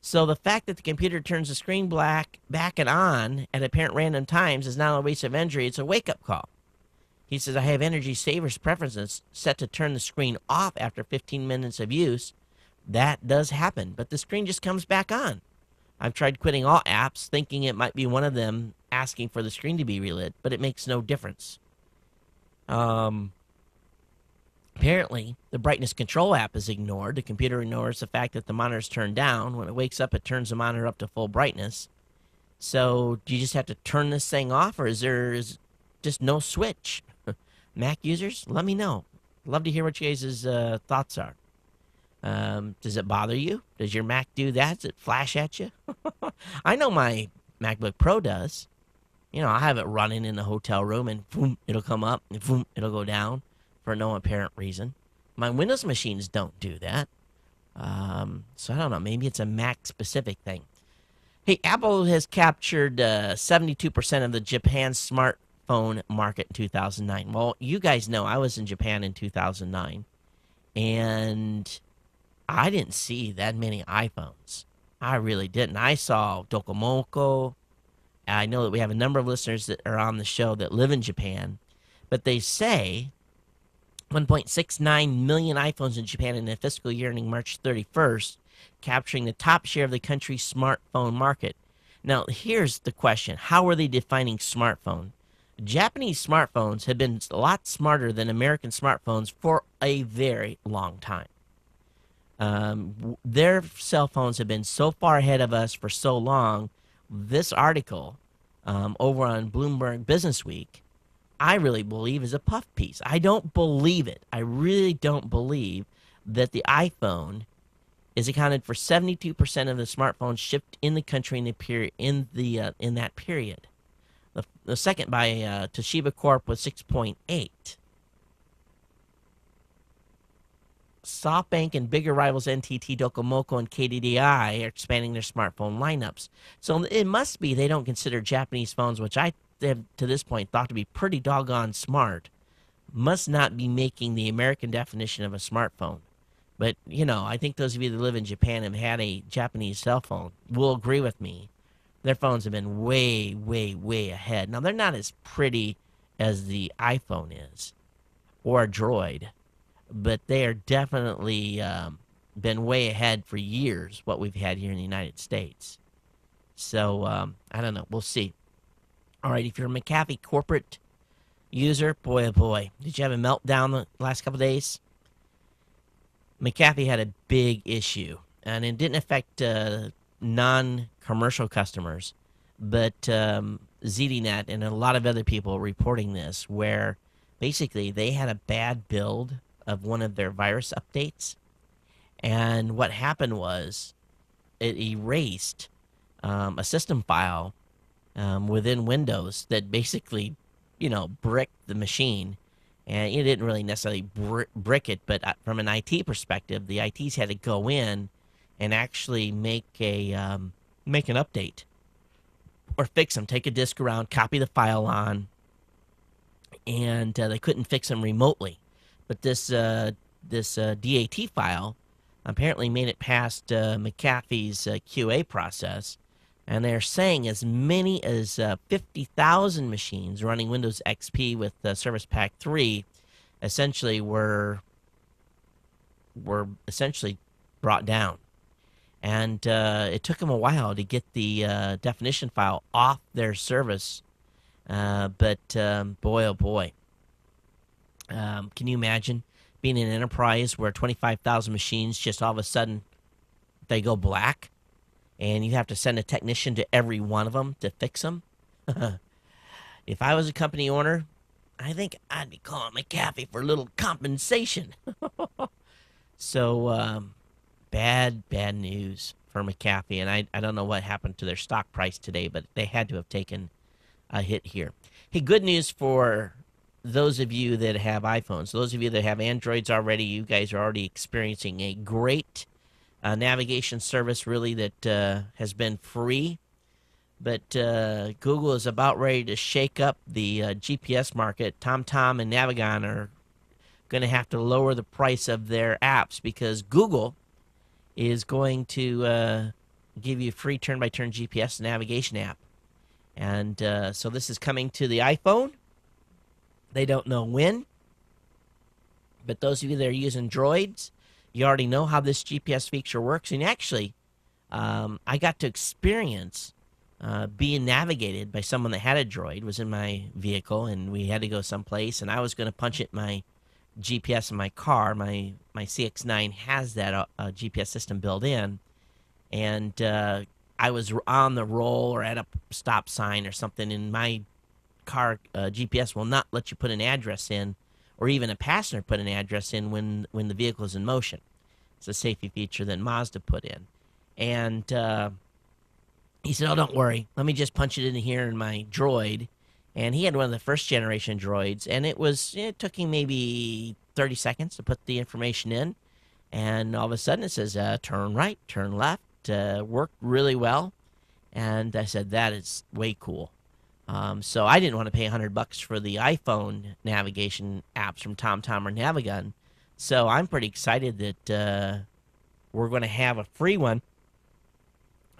So the fact that the computer turns the screen back and on at apparent random times is not a waste of energy, it's a wake-up call. He says, I have energy savers preferences set to turn the screen off after 15 minutes of use. That does happen, but the screen just comes back on. I've tried quitting all apps, thinking it might be one of them asking for the screen to be relit, but it makes no difference. Apparently, the brightness control app is ignored. The computer ignores the fact that the monitor is turned down. When it wakes up, it turns the monitor up to full brightness. So do you just have to turn this thing off, or is there just no switch? Mac users, let me know. Love to hear what you guys' thoughts are. Does it bother you? Does your Mac do that? Does it flash at you? I know my MacBook Pro does. You know, I have it running in the hotel room, and boom, it'll come up, and boom, it'll go down for no apparent reason. My Windows machines don't do that. So I don't know. Maybe it's a Mac-specific thing. Hey, Apple has captured 72% of the Japan smartphone market in 2009. Well, you guys know I was in Japan in 2009, and I didn't see that many iPhones. I really didn't. I saw Docomoco. I know that we have a number of listeners that are on the show that live in Japan, but they say 1.69 million iPhones in Japan in the fiscal year ending March 31st, capturing the top share of the country's smartphone market. Now, here's the question. How are they defining smartphone? Japanese smartphones have been a lot smarter than American smartphones for a very long time. Their cell phones have been so far ahead of us for so long. This article over on Bloomberg Business Week, I really believe is a puff piece. I don't believe it. I really don't believe that the iPhone is accounted for 72% of the smartphones shipped in the country in that period. The second by Toshiba Corp was 6.8. SoftBank and bigger rivals NTT, Docomoco, and KDDI are expanding their smartphone lineups. So it must be they don't consider Japanese phones, which I have to this point thought to be pretty doggone smart, must not be making the American definition of a smartphone. But, you know, I think those of you that live in Japan and have had a Japanese cell phone will agree with me. Their phones have been way, way, way ahead. Now, they're not as pretty as the iPhone is or a Droid, but they are definitely been way ahead for years what we've had here in the United States. So, I don't know. We'll see. All right, if you're a McAfee corporate user, boy, oh boy, did you have a meltdown the last couple of days? McAfee had a big issue, and it didn't affect non-commercial customers, but ZDNet and a lot of other people reporting this, where basically they had a bad build of one of their virus updates, and what happened was it erased a system file within Windows that basically, you know, bricked the machine. And it didn't really necessarily brick it, but from an IT perspective, the ITs had to go in and actually make an update or fix them, take a disk around, copy the file on, and they couldn't fix them remotely. But this DAT file apparently made it past McAfee's QA process, and they're saying as many as 50,000 machines running Windows XP with Service Pack 3 essentially were essentially brought down. And it took them a while to get the definition file off their service. But boy, oh boy. Can you imagine being in an enterprise where 25,000 machines just all of a sudden they go black? And you have to send a technician to every one of them to fix them. If I was a company owner, I think I'd be calling McAfee for a little compensation. So, bad news for McAfee. And I don't know what happened to their stock price today, but they had to have taken a hit here. Hey, good news for those of you that have iPhones. Those of you that have Androids already, you guys are already experiencing a great navigation service, really, that has been free, but Google is about ready to shake up the GPS market. TomTom and Navigon are going to have to lower the price of their apps because Google is going to give you a free turn-by-turn GPS navigation app. And so this is coming to the iPhone. They don't know when, but those of you that are using Droids, you already know how this GPS feature works. And actually, I got to experience being navigated by someone that had a Droid, was in my vehicle, and we had to go someplace. And I was going to punch it my GPS in my car. My CX-9 has that GPS system built in. And I was on the roll or at a stop sign or something, and my car GPS will not let you put an address in, or even a passenger put an address in when the vehicle is in motion. It's a safety feature that Mazda put in. And He said, "Oh, don't worry. Let me just punch it in here in my droid." And he had one of the first generation droids, and it took him maybe 30 seconds to put the information in. And all of a sudden it says, turn right, turn left, worked really well. And I said, that is way cool. So I didn't want to pay $100 for the iPhone navigation apps from TomTom or Navigun. So I'm pretty excited that we're going to have a free one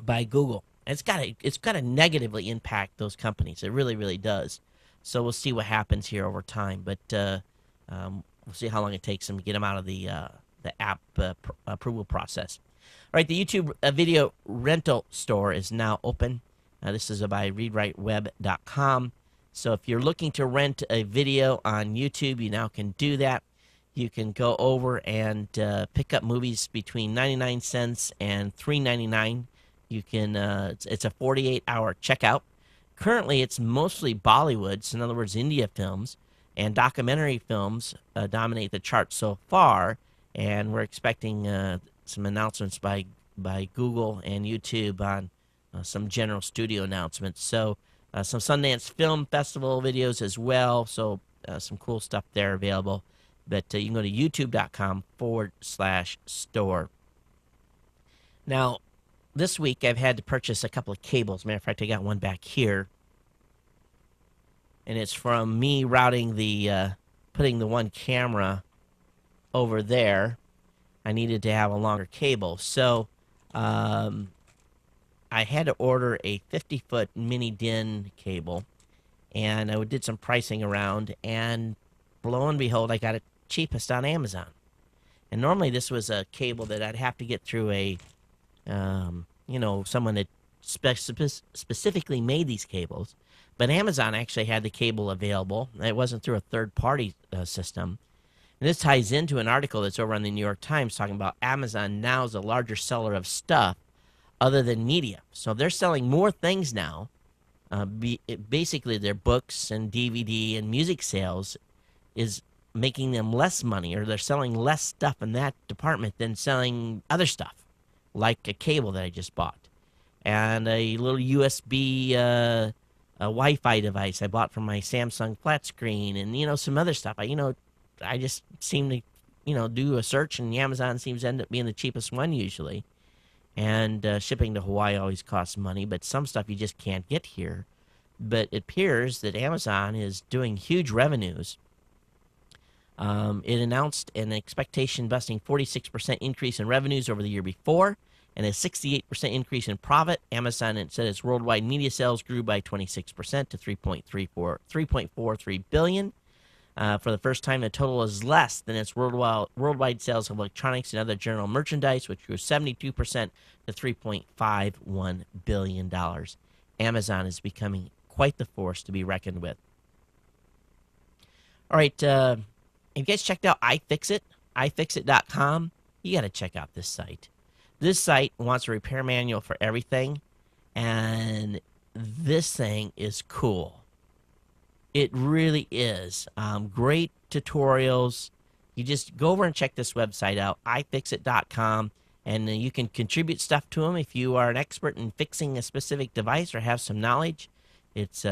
by Google. And it's got to negatively impact those companies. It really, really does. So we'll see what happens here over time. But we'll see how long it takes them to get them out of the app approval process. All right, the YouTube video rental store is now open. This is by readwriteweb.com. So if you're looking to rent a video on YouTube, you now can do that. You can go over and pick up movies between 99 cents and $3.99. You can it's a 48-hour checkout. Currently, it's mostly Bollywood, so in other words, India films, and documentary films dominate the charts so far. And we're expecting some announcements by Google and YouTube on some general studio announcements. So some Sundance Film Festival videos as well. So some cool stuff there available. But you can go to youtube.com/store. Now, this week I've had to purchase a couple of cables. Matter of fact, I got one back here. And it's from me routing putting the one camera over there. I needed to have a longer cable. So I had to order a 50-foot mini DIN cable. And I did some pricing around. And lo and behold, I got it cheapest on Amazon. And normally this was a cable that I'd have to get through someone that specifically made these cables. But Amazon actually had the cable available. It wasn't through a third-party system. And this ties into an article that's over on the New York Times talking about Amazon now is a larger seller of stuff other than media. So they're selling more things now. Basically, their books and DVD and music sales is making them less money, or they're selling less stuff in that department than selling other stuff, like a cable that I just bought, and a little USB a Wi-Fi device I bought from my Samsung flat screen, and some other stuff. I just seem to do a search, and Amazon seems to end up being the cheapest one usually. And shipping to Hawaii always costs money, but some stuff you just can't get here. But it appears that Amazon is doing huge revenues. It announced an expectation busting 46% increase in revenues over the year before and a 68% increase in profit. Amazon said its worldwide media sales grew by 26% to $3.43 billion. For the first time, the total is less than its worldwide sales of electronics and other general merchandise, which grew 72% to $3.51 billion. Amazon is becoming quite the force to be reckoned with. All right, have you guys checked out iFixit? iFixit.com? You got to check out this site. This site wants a repair manual for everything, and this thing is cool. It really is. Great tutorials. You just go over and check this website out, iFixit.com, and you can contribute stuff to them if you are an expert in fixing a specific device or have some knowledge. It's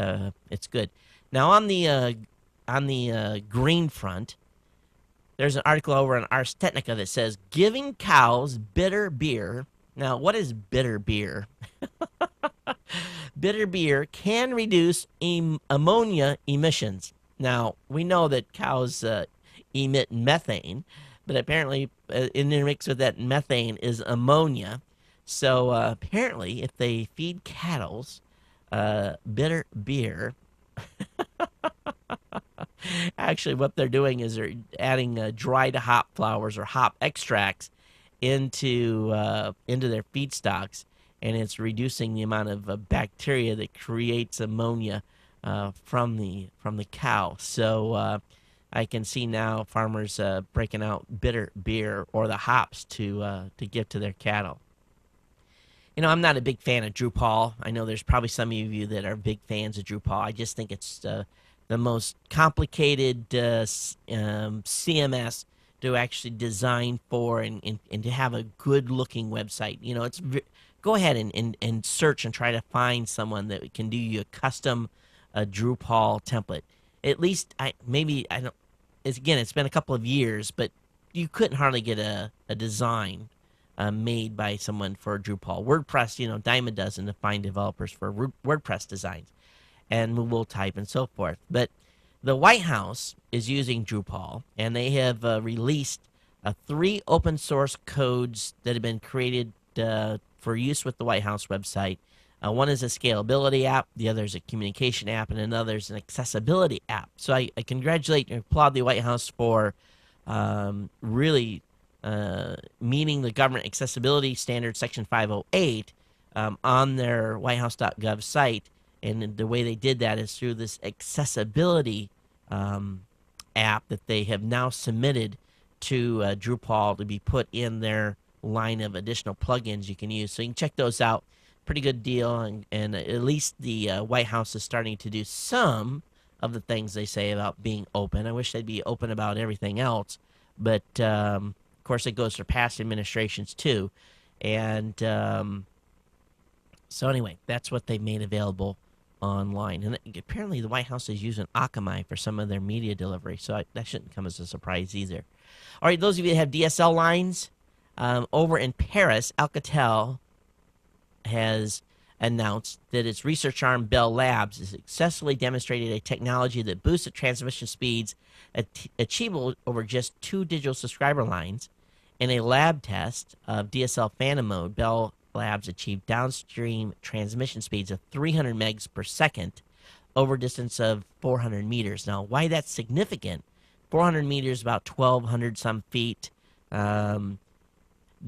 good. Now on the green front, there's an article over on Ars Technica that says giving cows bitter beer. Now, what is bitter beer? Bitter beer can reduce ammonia emissions. Now, we know that cows emit methane, but apparently in the mix with that methane is ammonia. So apparently, if they feed cattle bitter beer, actually what they're doing is they're adding dried hop flowers or hop extracts into their feedstocks, and it's reducing the amount of bacteria that creates ammonia from the cow. So I can see now farmers breaking out bitter beer or the hops to give to their cattle. I'm not a big fan of Drupal. I know there's probably some of you that are big fans of Drupal. I just think it's the most complicated CMS to actually design for and to have a good-looking website. It's go ahead and search and try to find someone that can do you a custom Drupal template. At least I don't. It's been a couple of years, but you couldn't hardly get a design made by someone for Drupal. WordPress, dime a dozen to find developers for WordPress designs and movable type and so forth. But the White House is using Drupal, and they have released 3 open source codes that have been created for use with the White House website. One is a scalability app, the other is a communication app, and another is an accessibility app. So I congratulate and applaud the White House for really meeting the government accessibility standard section 508 on their whitehouse.gov site. And the way they did that is through this accessibility app that they have now submitted to Drupal to be put in their line of additional plugins you can use. So you can check those out. Pretty good deal, and at least the White House is starting to do some of the things they say about being open. I wish they'd be open about everything else, but of course it goes for past administrations too. And so anyway, that's what they made available online. And apparently the White House is using Akamai for some of their media delivery, so that shouldn't come as a surprise either. All right, those of you that have DSL lines, over in Paris, Alcatel has announced that its research arm, Bell Labs, has successfully demonstrated a technology that boosts the transmission speeds achievable over just 2 digital subscriber lines. In a lab test of DSL Phantom mode, Bell Labs achieved downstream transmission speeds of 300 megs per second over a distance of 400 meters. Now, why that's significant, 400 meters, about 1,200 some feet.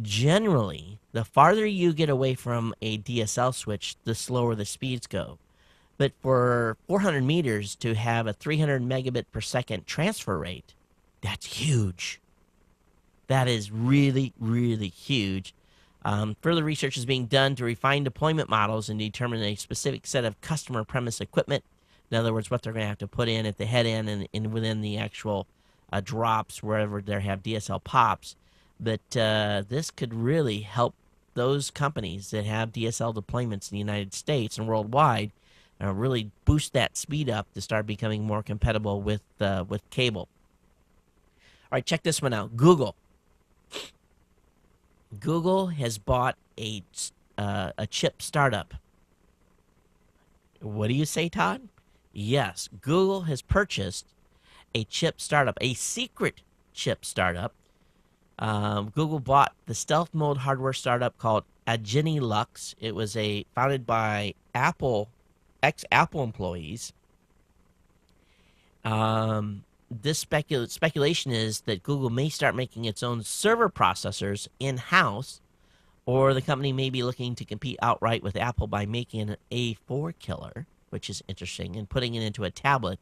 Generally, the farther you get away from a DSL switch, the slower the speeds go. But for 400 meters to have a 300 megabit per second transfer rate, that's huge. That is really, really huge. Further research is being done to refine deployment models and determine a specific set of customer premise equipment. In other words, what they're going to have to put in at the head end and within the actual drops wherever they have DSL pops. But this could really help those companies that have DSL deployments in the United States and worldwide really boost that speed up to start becoming more compatible with cable. All right, check this one out. Google has bought a chip startup. What do you say, Todd? Yes, Google has purchased a chip startup, a secret chip startup. Google bought the stealth mode hardware startup called Aginilux. It was founded by ex-Apple employees. This speculation is that Google may start making its own server processors in-house, or the company may be looking to compete outright with Apple by making an A4 killer, which is interesting, and putting it into a tablet.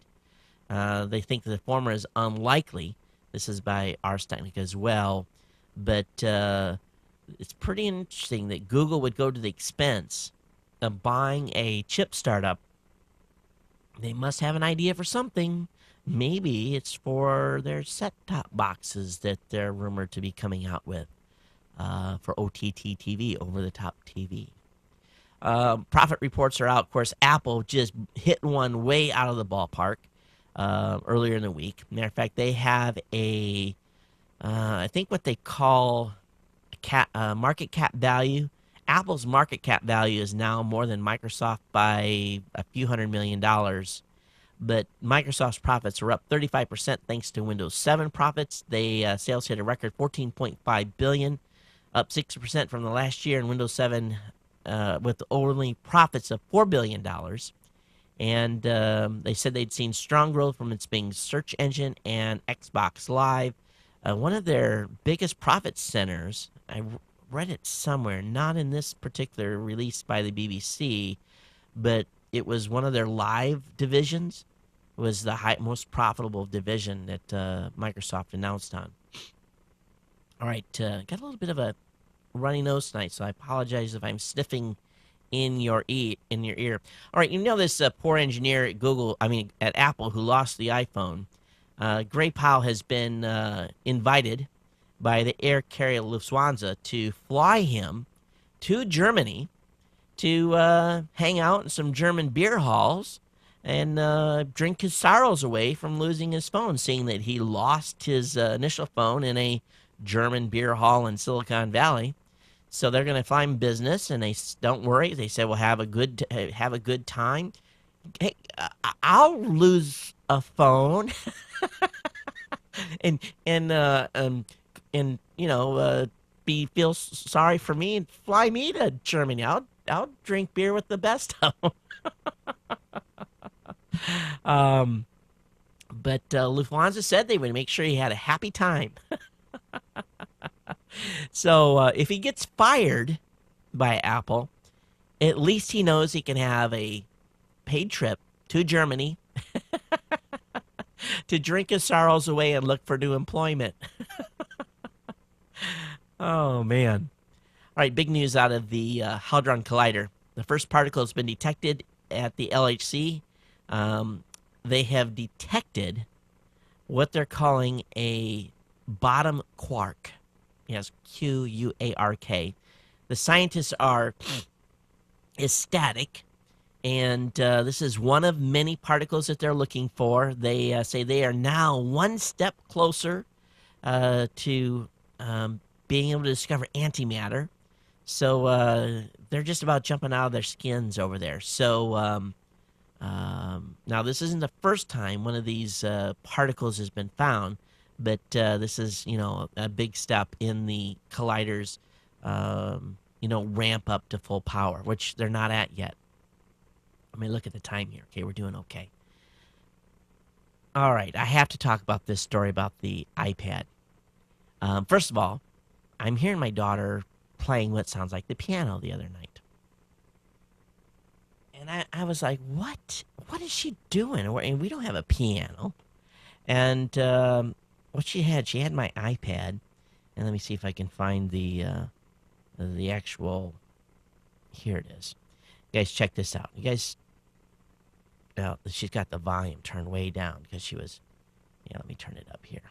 They think the former is unlikely. This is by Ars Technica as well. But it's pretty interesting that Google would go to the expense of buying a chip startup. They must have an idea for something. Maybe it's for their set-top boxes that they're rumored to be coming out with for OTT TV, over-the-top TV. Profit reports are out. Of course, Apple just hit one way out of the ballpark earlier in the week. Matter of fact, they have I think what they call market cap value. Apple's market cap value is now more than Microsoft by a few $100 million. But Microsoft's profits are up 35% thanks to Windows 7 profits. Sales hit a record $14.5 billion, up 6% from the last year, and Windows 7 with only profits of $4 billion. And they said they'd seen strong growth from its Bing search engine and Xbox Live. One of their biggest profit centers, I read it somewhere, not in this particular release by the BBC, but it was one of their live divisions. It was the most profitable division that Microsoft announced on. All right, got a little bit of a runny nose tonight, so I apologize if I'm sniffing in your ear. All right, this poor engineer at Apple who lost the iPhone. Gray Powell has been invited by the air carrier Lufthansa to fly him to Germany to hang out in some German beer halls and drink his sorrows away from losing his phone, seeing that he lost his initial phone in a German beer hall in Silicon Valley. So they're going to find business, and don't worry. They said, "Well, have a good time." Hey, I'll lose a phone, and and uh, um, and feel sorry for me and fly me to Germany. I'll drink beer with the best of them. But Lufthansa said they would make sure he had a happy time. So if he gets fired by Apple, at least he knows he can have a paid trip to Germany to drink his sorrows away and look for new employment. Oh, man. All right, big news out of the Hadron Collider. The first particle has been detected at the LHC. They have detected what they're calling a bottom quark. Yes, Q-U-A-R-K. The scientists are ecstatic, and this is one of many particles that they're looking for. They say they are now one step closer to being able to discover antimatter. So they're just about jumping out of their skins over there. So now this isn't the first time one of these particles has been found, but this is, a big step in the collider's, ramp up to full power, which they're not at yet. I mean, look at the time here. Okay, we're doing okay. All right, I have to talk about this story about the iPad. First of all, I'm hearing my daughter playing what sounds like the piano the other night. And I was like, what? What is she doing? And we don't have a piano. And what she had my iPad. And let me see if I can find the actual, here it is. You guys, check this out. You guys, she's got the volume turned way down because she was, let me turn it up here.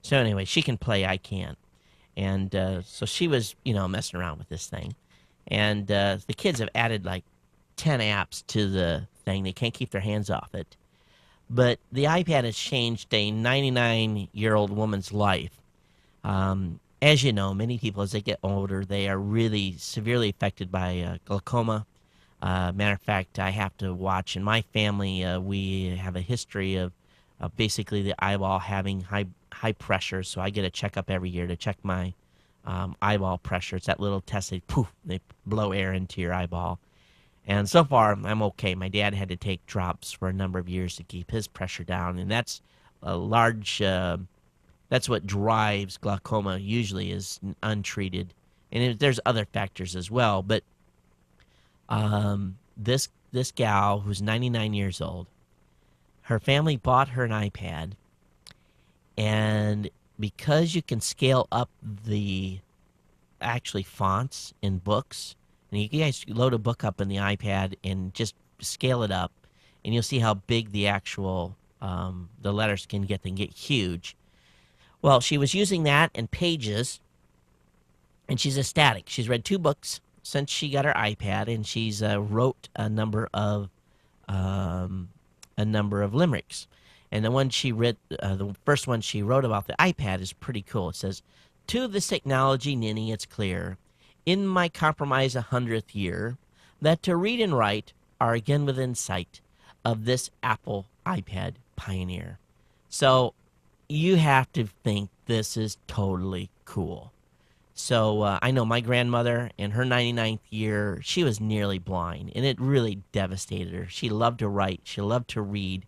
So anyway, she can play, I can't. And so she was, messing around with this thing. And the kids have added like 10 apps to the thing. They can't keep their hands off it. But the iPad has changed a 99-year-old woman's life. As you know, many people, as they get older, they are really severely affected by glaucoma. Matter of fact, I have to watch. In my family, we have a history of basically the eyeball having high pressure, so I get a checkup every year to check my eyeball pressure. It's that little test. They blow air into your eyeball. And so far, I'm okay. My dad had to take drops for a number of years to keep his pressure down, and that's a large, that's what drives glaucoma usually, is untreated. And there's other factors as well, but this gal who's 99 years old, her family bought her an iPad, and because you can scale up the actually fonts in books, and you guys load a book up in the iPad and just scale it up, and you'll see how big the actual the letters can get. They can get huge. Well, she was using that and Pages, and she's ecstatic. She's read 2 books since she got her iPad, and she's wrote a number of limericks. And the one she read, the first one she wrote about the iPad is pretty cool. It says, "To this technology ninny, it's clear, in my compromise 100th year, that to read and write are again within sight of this Apple iPad pioneer." So you have to think this is totally cool. So I know my grandmother, in her 99th year, she was nearly blind, and it really devastated her. She loved to write. She loved to read.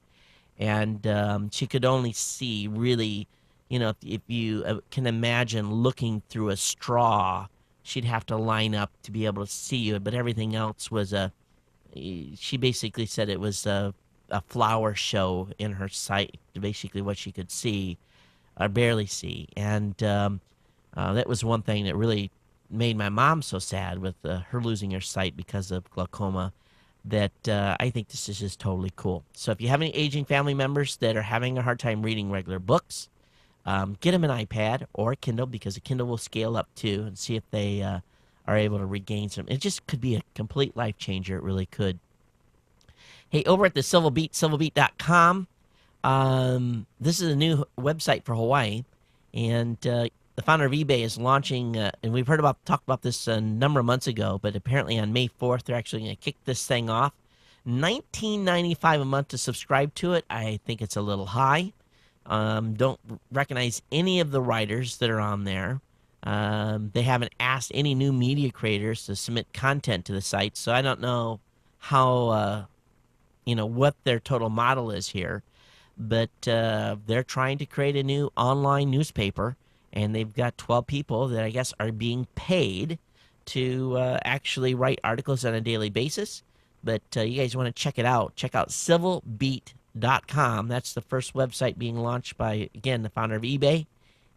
And she could only see, really, if you can imagine looking through a straw, she'd have to line up to be able to see you. But everything else was she basically said it was a flower show in her sight, basically what she could see or barely see. And that was one thing that really made my mom so sad, with her losing her sight because of glaucoma, that I think this is just totally cool. So if you have any aging family members that are having a hard time reading regular books, get them an iPad or a Kindle, because a Kindle will scale up too, and see if they are able to regain some. It just could be a complete life changer. It really could. Hey, over at the Silverbeat, silverbeat.com, this is a new website for Hawaii, and the founder of eBay is launching, and we've talked about this a number of months ago, but apparently on May 4th, they're actually going to kick this thing off. $19.95 a month to subscribe to it. I think it's a little high. Don't recognize any of the writers that are on there. They haven't asked any new media creators to submit content to the site, so I don't know how, what their total model is here. But they're trying to create a new online newspaper, and they've got 12 people that I guess are being paid to actually write articles on a daily basis. But you guys want to check it out. Check out civilbeat.com. That's the first website being launched by, again, the founder of eBay.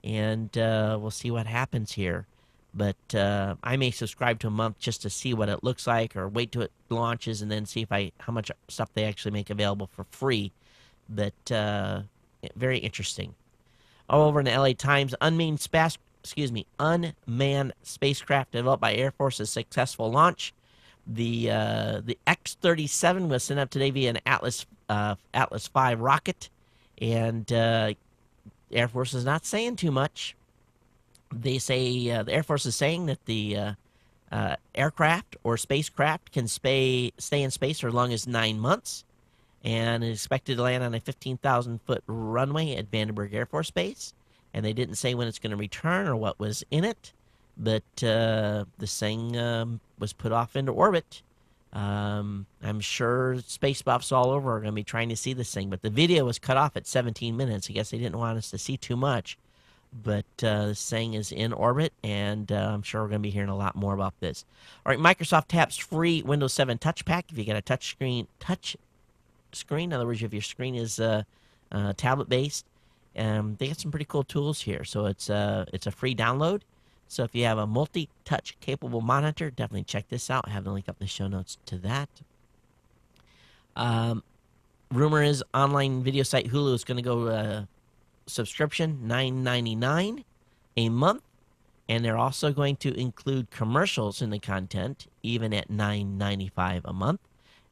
And we'll see what happens here. But I may subscribe to a month just to see what it looks like, or wait till it launches and then see how much stuff they actually make available for free. But very interesting. All over in the LA Times, unmanned spacecraft developed by Air Force's successful launch. The X-37 was sent up today via an Atlas V rocket, and Air Force is not saying too much. They say the Air Force is saying that the aircraft or spacecraft can stay in space for as long as 9 months, and is expected to land on a 15,000-foot runway at Vandenberg Air Force Base. And they didn't say when it's going to return or what was in it, but this thing was put off into orbit. I'm sure space buffs all over are going to be trying to see this thing, but the video was cut off at 17 minutes. I guess they didn't want us to see too much, but this thing is in orbit, and I'm sure we're going to be hearing a lot more about this. All right, Microsoft taps free Windows 7 Touch Pack if you got a touch screen. In other words, if your screen is tablet-based, they got some pretty cool tools here. So it's a free download. So if you have a multi-touch capable monitor, definitely check this out. I have the link up in the show notes to that. Rumor is online video site Hulu is going to go subscription, $9.99 a month. And they're also going to include commercials in the content, even at $9.95 a month.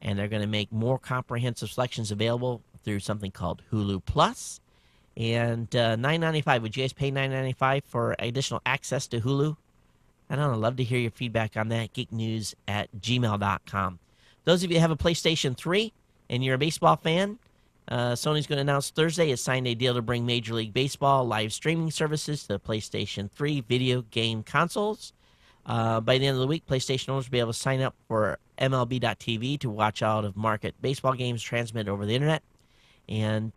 And they're going to make more comprehensive selections available through something called Hulu Plus. And $9.95. Would you guys pay $9.95 for additional access to Hulu? I don't know. I'd love to hear your feedback on that. geeknews@gmail.com. Those of you who have a PlayStation 3 and you're a baseball fan, Sony's going to announce Thursday it signed a deal to bring Major League Baseball live streaming services to the PlayStation 3 video game consoles. By the end of the week, PlayStation owners will be able to sign up for MLB.TV to watch out-of-market baseball games transmitted over the internet. And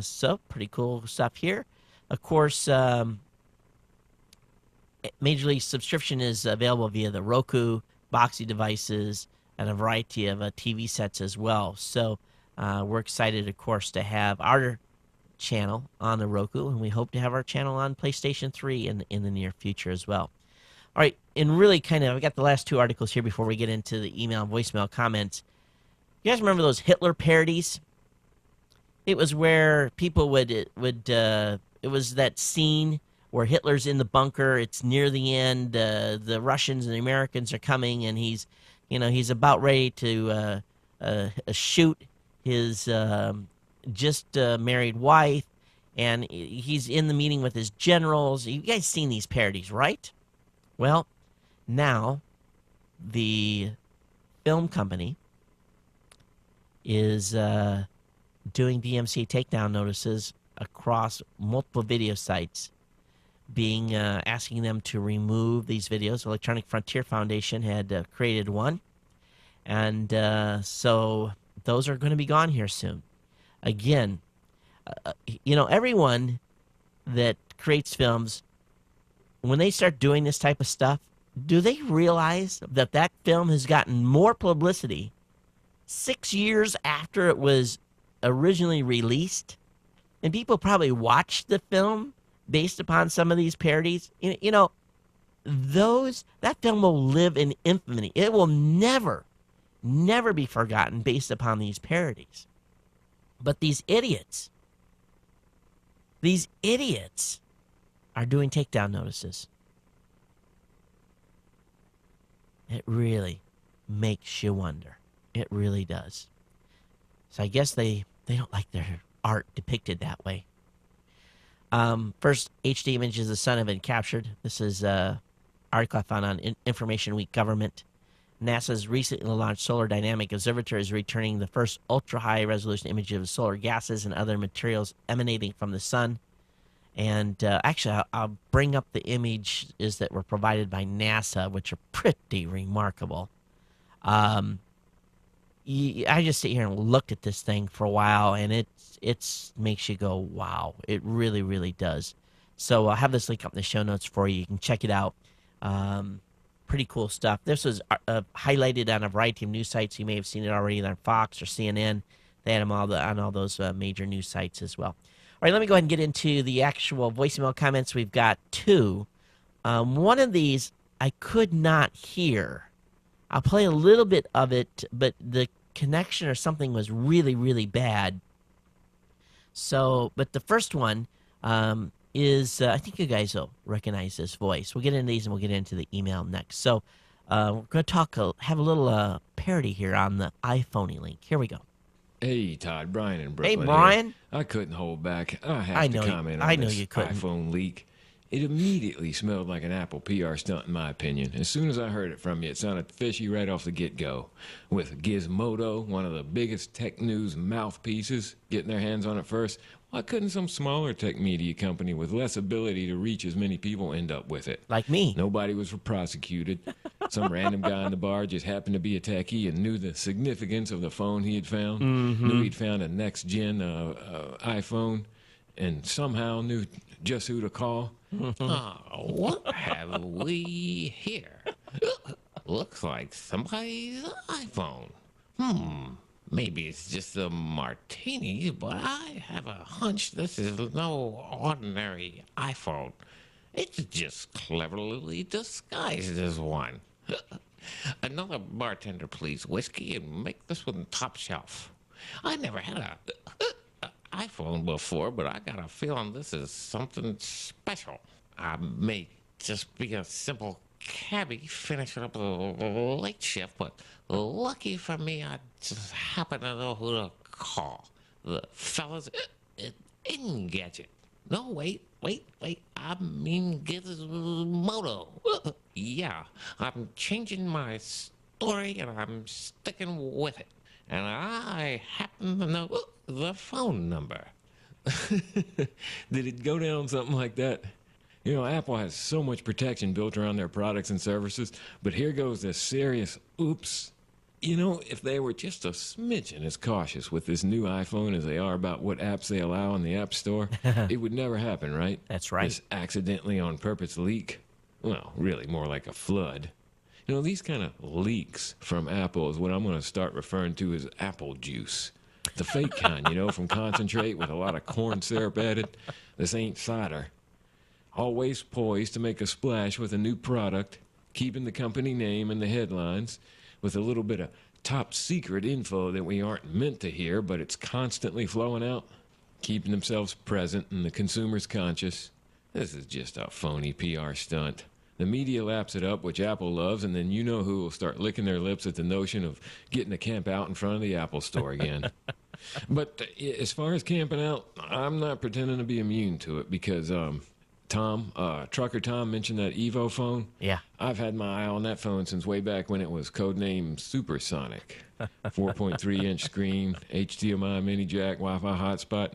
so, pretty cool stuff here. Of course, Major League subscription is available via the Roku, Boxy devices, and a variety of TV sets as well. So we're excited, of course, to have our channel on the Roku, and we hope to have our channel on PlayStation 3 in the near future as well. All right, and really I got the last two articles here before we get into the email and voicemail comments. You guys remember those Hitler parodies? It was where people it was that scene where Hitler's in the bunker. It's near the end. The Russians and the Americans are coming, and he's about ready to shoot his just married wife, and he's in the meeting with his generals. You guys seen these parodies, right? Well, now the film company is doing DMCA takedown notices across multiple video sites, asking them to remove these videos. Electronic Frontier Foundation had created one, and so those are going to be gone here soon. Again, everyone that creates films, when they start doing this type of stuff, do they realize that film has gotten more publicity 6 years after it was originally released? And people probably watched the film based upon some of these parodies. That film will live in infamy. It will never be forgotten based upon these parodies. But these idiots These idiots are doing takedown notices. It really makes you wonder. It really does. So I guess they don't like their art depicted that way. First, HD images of the sun have been captured. This is an article I found on Information Week Government. NASA's recently launched Solar Dynamic Observatory is returning the first ultra-high resolution image of solar gases and other materials emanating from the sun. And actually, I'll bring up the images that were provided by NASA, which are pretty remarkable. I just sit here and looked at this thing for a while, and it makes you go, wow. It really, really does. So I'll have this link up in the show notes for you. You can check it out. Pretty cool stuff. This was highlighted on a variety of news sites. You may have seen it already on Fox or CNN. They had them on all those major news sites as well. All right, let me go ahead and get into the actual voicemail comments. We've got two. One of these I could not hear. I'll play a little bit of it, but the connection or something was really, really bad. So, but the first one is, I think you guys will recognize this voice. We'll get into these and we'll get into the email next. So we're going to have a little parody here on the iPhone link. Here we go. Hey, Todd, Brian in Brooklyn. Hey, Brian. Here. I couldn't hold back. I have to comment on this iPhone leak. It immediately smelled like an Apple PR stunt, in my opinion. As soon as I heard it from you, it sounded fishy right off the get-go. With Gizmodo, one of the biggest tech news mouthpieces, getting their hands on it first, why couldn't some smaller tech media company with less ability to reach as many people end up with it? Like me. Nobody was prosecuted. Some random guy in the bar just happened to be a techie and knew the significance of the phone he had found. Knew he'd found a next-gen iPhone, and somehow knew just who to call. What have we here? Looks like somebody's iPhone. Maybe it's just a martini, but I have a hunch this is no ordinary iPhone. It's just cleverly disguised as one. Another bartender, please. Whiskey, and make this one top shelf. I never had a iPhone before, but I got a feeling this is something special. I may just be a simple cabbie finishing up a late shift, but lucky for me, I just happen to know who to call. The fellas in Engadget. No, wait. I mean Gizmodo. Yeah, I'm changing my story and I'm sticking with it. And I happen to know the phone number. Did it go down something like that? You know, Apple has so much protection built around their products and services, but here goes this serious oops. You know, if they were just a smidgen as cautious with this new iPhone as they are about what apps they allow in the App Store, it would never happen, right? That's right. This accidentally on purpose leak. Well, really more like a flood. You know, these kind of leaks from Apple is what I'm going to start referring to as apple juice. The fake kind, you know, from concentrate with a lot of corn syrup added. This ain't cider. Always poised to make a splash with a new product, keeping the company name in the headlines, with a little bit of top secret info that we aren't meant to hear, but it's constantly flowing out, keeping themselves present and the consumers conscious. This is just a phony PR stunt. The media laps it up, which Apple loves, and then you know who will start licking their lips at the notion of getting to camp out in front of the Apple Store again. But as far as camping out, I'm not pretending to be immune to it because, Trucker Tom mentioned that Evo phone. Yeah. I've had my eye on that phone since way back when it was codenamed Supersonic. 4.3-inch screen, HDMI mini jack, Wi-Fi hotspot,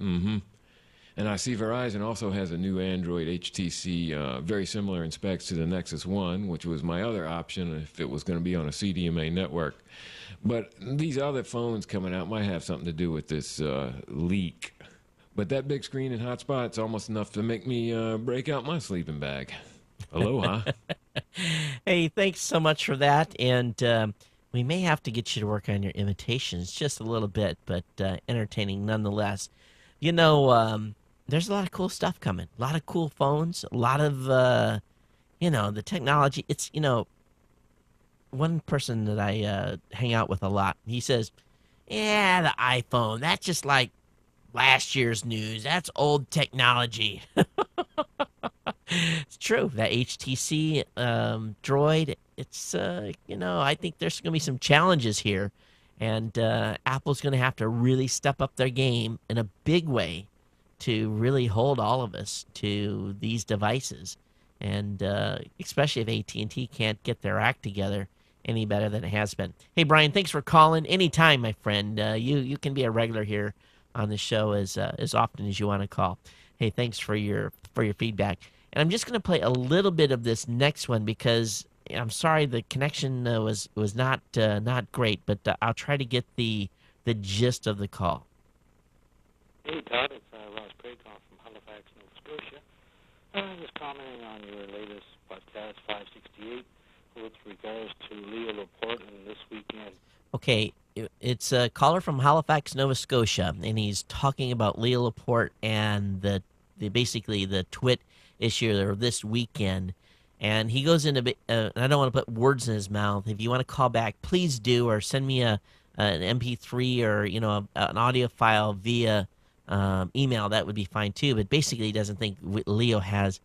And I see Verizon also has a new Android HTC, very similar in specs to the Nexus 1, which was my other option if it was going to be on a CDMA network. But these other phones coming out might have something to do with this leak. But that big screen and hotspot, it's almost enough to make me break out my sleeping bag. Aloha. Hey, thanks so much for that. And we may have to get you to work on your imitations just a little bit, but entertaining nonetheless. You know, there's a lot of cool stuff coming. A lot of cool phones. A lot of, the technology. It's, one person that I hang out with a lot, he says, yeah, the iPhone, that's just like last year's news. That's old technology. It's true. That HTC Droid, it's, I think there's going to be some challenges here. And Apple's going to have to really step up their game in a big way to really hold all of us to these devices. And especially if AT&T can't get their act together any better than it has been. Hey, Brian, thanks for calling. Anytime, my friend. You can be a regular here on the show as often as you want to call. Hey, thanks for your feedback. And I'm just going to play a little bit of this next one because I'm sorry the connection was not great, but I'll try to get the gist of the call. Hey, Todd, it's Ross Craig calling from Halifax, Nova Scotia. Just commenting on your latest podcast, 568, with regards to Leo Laporte and this weekend. Okay, it's a caller from Halifax, Nova Scotia, and he's talking about Leo Laporte and the basically the twit issue or this weekend. And he goes into I don't want to put words in his mouth. If you want to call back, please do, or send me an MP3 or an audio file via email. That would be fine too. But basically, he doesn't think Leo has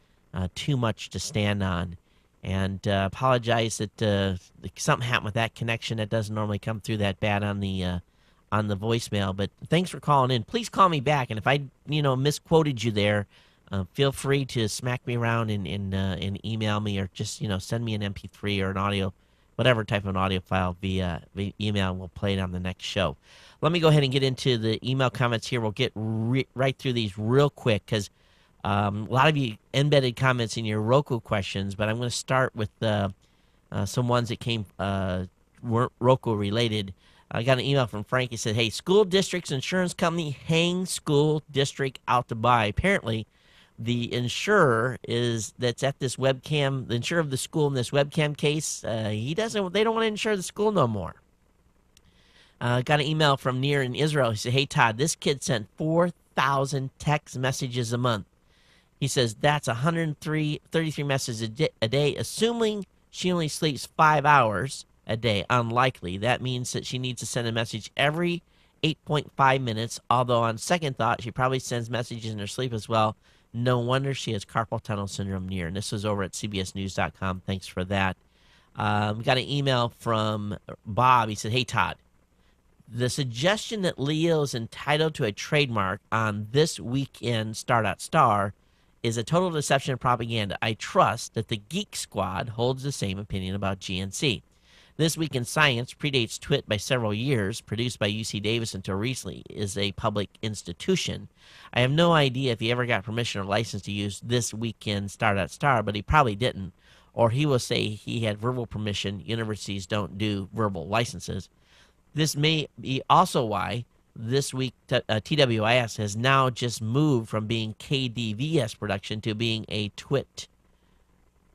too much to stand on, and apologize that something happened with that connection. That doesn't normally come through that bad on the voicemail. But thanks for calling in. Please call me back, and if I misquoted you there, feel free to smack me around and email me, or just send me an MP3 or an audio, whatever type of an audio file via email, and we'll play it on the next show. Let me go ahead and get into the email comments here. We'll get right through these real quick because a lot of you embedded comments in your Roku questions, but I'm going to start with some ones that came weren't Roku related. I got an email from Frank. He said, "Hey, school district's insurance company hang school district out to buy. Apparently, the insurer that's at this webcam, the insurer of the school in this webcam case, they don't want to insure the school no more." Got an email from Nir in Israel. He said, "Hey, Todd, this kid sent 4,000 text messages a month." He says that's 33 messages a day, assuming she only sleeps 5 hours a day. Unlikely. That means that she needs to send a message every 8.5 minutes, although on second thought, she probably sends messages in her sleep as well. No wonder she has carpal tunnel syndrome, Near. And this was over at cbsnews.com. Thanks for that. We got an email from Bob. He said, "Hey, Todd, the suggestion that Leo is entitled to a trademark on This Weekend Star is a total deception and propaganda. I trust that the Geek Squad holds the same opinion about GNC. This Week in Science predates TWIT by several years, produced by UC Davis until recently, is a public institution. I have no idea if he ever got permission or license to use This Weekend Star, but he probably didn't. Or he will say he had verbal permission. Universities don't do verbal licenses. This may be also why This Week TWIS has now just moved from being KDVS production to being a TWIT.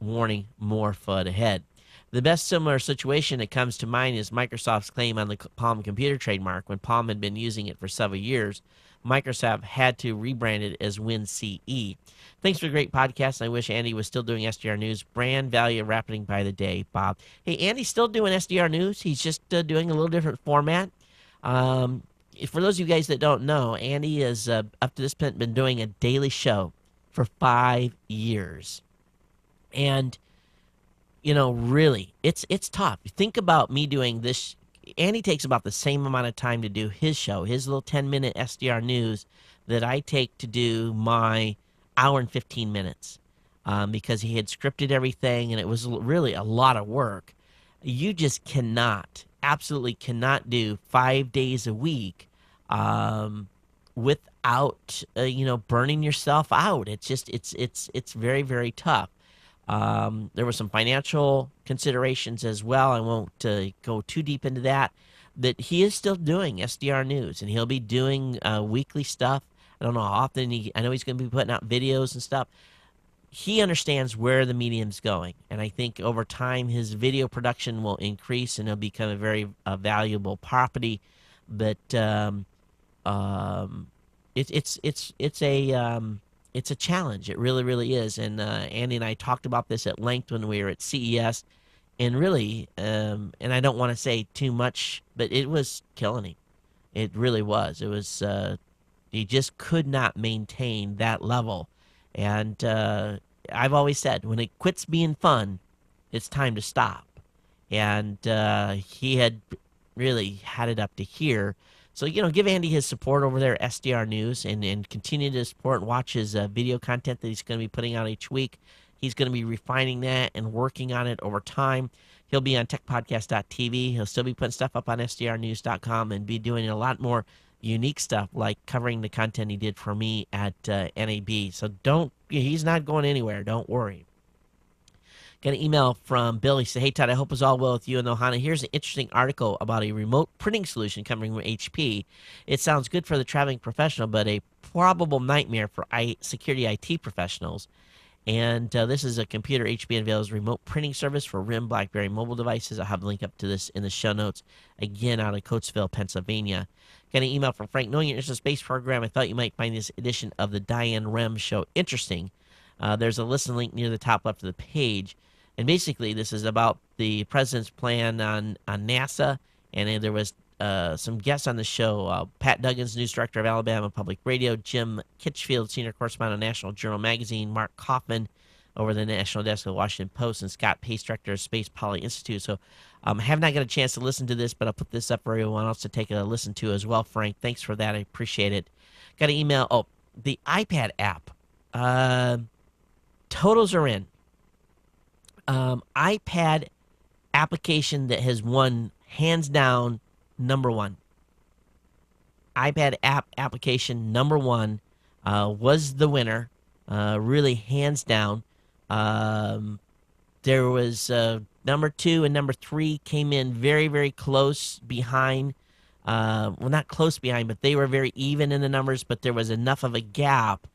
Warning, more FUD ahead. The best similar situation that comes to mind is Microsoft's claim on the Palm computer trademark. When Palm had been using it for several years, Microsoft had to rebrand it as WinCE. Thanks for the great podcast. I wish Andy was still doing SDR News. Brand value rapiding by the day, Bob." Hey, Andy's still doing SDR News. He's just doing a little different format. For those of you guys that don't know, Andy has, up to this point, been doing a daily show for 5 years. And really, it's tough. Think about me doing this. Andy takes about the same amount of time to do his show, his little 10-minute SDR News, that I take to do my hour and 15 minutes, because he had scripted everything, and it was really a lot of work. You just absolutely cannot do 5 days a week without burning yourself out. It's very, very tough. There were some financial considerations as well. I won't go too deep into that. But he is still doing SDR News, and he'll be doing weekly stuff. I don't know how often. I know he's going to be putting out videos and stuff. He understands where the medium's going, and I think over time his video production will increase, and it'll become a very valuable property. But it's a challenge. It really, really is. And Andy and I talked about this at length when we were at CES. And really, and I don't want to say too much, but it was killing him. It really was. It was, You just could not maintain that level. And I've always said, when it quits being fun, it's time to stop. And he had really had it up to here. So, give Andy his support over there at SDR News and continue to support and watch his video content that he's going to be putting out each week. He's going to be refining that and working on it over time. He'll be on techpodcast.tv. He'll still be putting stuff up on sdrnews.com and be doing a lot more unique stuff like covering the content he did for me at NAB. So he's not going anywhere. Don't worry. Got an email from Bill. He said, "Hey, Todd, I hope it's all well with you and Ohana. Here's an interesting article about a remote printing solution coming from HP. It sounds good for the traveling professional, but a probable nightmare for security IT professionals. And this is a computer HP unveils remote printing service for RIM BlackBerry mobile devices. I'll have a link up to this in the show notes, again, out of Coatesville, Pennsylvania. Got an email from Frank. Knowing your interest in space program, I thought you might find this edition of the Diane Rem show interesting. There's a listen link near the top left of the page. And basically, this is about the president's plan on NASA. And there was some guests on the show. Pat Duggins, news director of Alabama Public Radio. Jim Kitchfield, senior correspondent of National Journal Magazine. Mark Kaufman, over the national desk of the Washington Post. And Scott Pace, director of Space Policy Institute. So I have not got a chance to listen to this, but I'll put this up for everyone else to take a listen to as well, Frank. Thanks for that. I appreciate it. Got an email. The iPad app. Totals are in. iPad application that has won hands down number one. iPad app application number one was the winner, really hands down. There was number two and number three came in very, very close behind. Well, not close behind, but they were very even in the numbers, but there was enough of a gap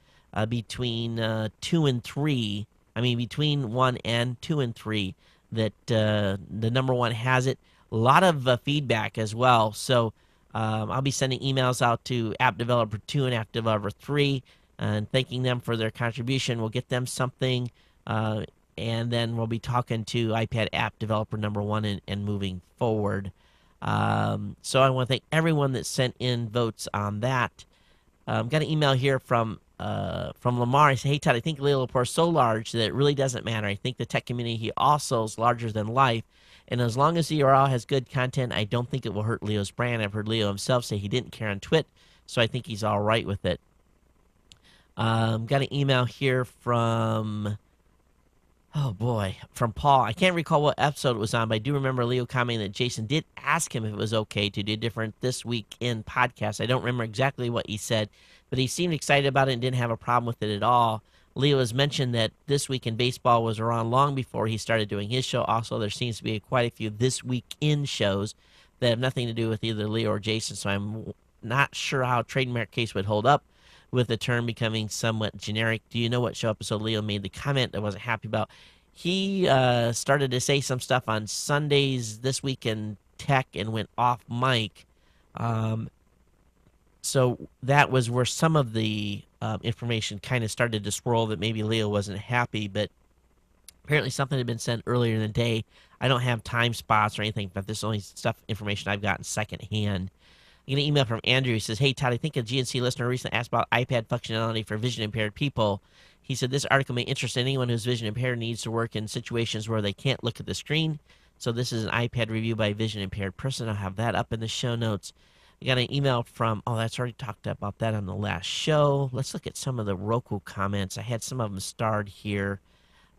between 2 and 3. I mean, between 1 and 2 and 3, that the number one has it. A lot of feedback as well. So I'll be sending emails out to App Developer 2 and App Developer 3 and thanking them for their contribution. We'll get them something, and then we'll be talking to iPad App Developer number 1 and moving forward. So I want to thank everyone that sent in votes on that. Got an email here from Lamar. He said, "Hey, Todd, I think Leo Laporte is so large that it really doesn't matter. I think the tech community also is larger than life. And as long as the URL has good content, I don't think it will hurt Leo's brand. I've heard Leo himself say he didn't care on Twit, so I think he's all right with it." Got an email here from, from Paul. I can't recall what episode it was on, but I do remember Leo commenting that Jason did ask him if it was okay to do different This Week in podcast. I don't remember exactly what he said, but he seemed excited about it and didn't have a problem with it at all. Leo has mentioned that This Week in Baseball was around long before he started doing his show. Also, there seems to be quite a few This Week in shows that have nothing to do with either Leo or Jason, so I'm not sure how a trademark case would hold up with the term becoming somewhat generic. Do you know what show episode Leo made the comment that I wasn't happy about? He started to say some stuff on Sundays This Week in Tech and went off mic. So that was where some of the information kind of started to swirl that maybe Leo wasn't happy, but apparently something had been sent earlier in the day. I don't have time spots or anything, but this is only information I've gotten secondhand. I get an email from Andrew. He says, "Hey, Todd, I think a GNC listener recently asked about iPad functionality for vision-impaired people. He said this article may interest anyone who's vision-impaired needs to work in situations where they can't look at the screen. So this is an iPad review by a vision-impaired person. I'll have that up in the show notes." I got an email from, that's already talked about that on the last show. Let's look at some of the Roku comments. I had some of them starred here.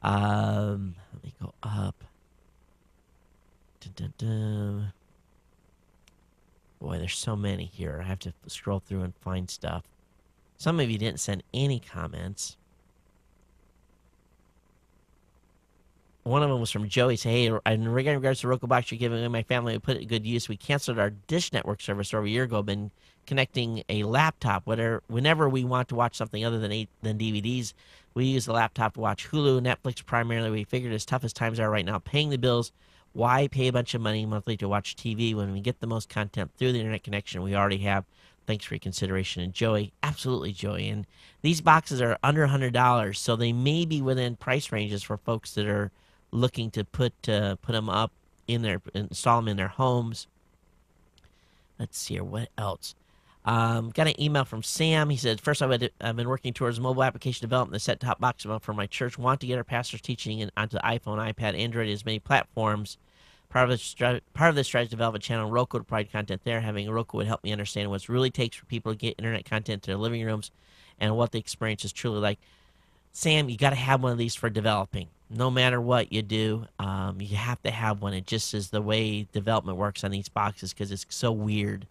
Let me go up. Boy, there's so many here. I have to scroll through and find stuff. Some of you didn't send any comments. One of them was from Joey. He said, "Hey, in regards to Roku box you're giving away, my family would put it to good use. We canceled our Dish Network service over a year ago. Been connecting a laptop whenever we want to watch something other than DVDs. We use the laptop to watch Hulu, Netflix primarily. We figured as tough as times are right now, paying the bills, why pay a bunch of money monthly to watch TV when we get the most content through the internet connection we already have? Thanks for your consideration." And Joey, absolutely, Joey. And these boxes are under $100, so they may be within price ranges for folks that are looking to put them up install them in their homes. Let's see here, what else? Got an email from Sam. He said, first, I've been working towards mobile application development, the set-top box for my church. Want to get our pastors teaching onto the iPhone, iPad, Android, as many platforms. Part of this strategy to develop a channel on Roku to provide content there. Having Roku would help me understand what it really takes for people to get internet content to their living rooms and what the experience is truly like. Sam, you got to have one of these for developing. No matter what you do, you have to have one. It just is the way development works on these boxes because it's so weird.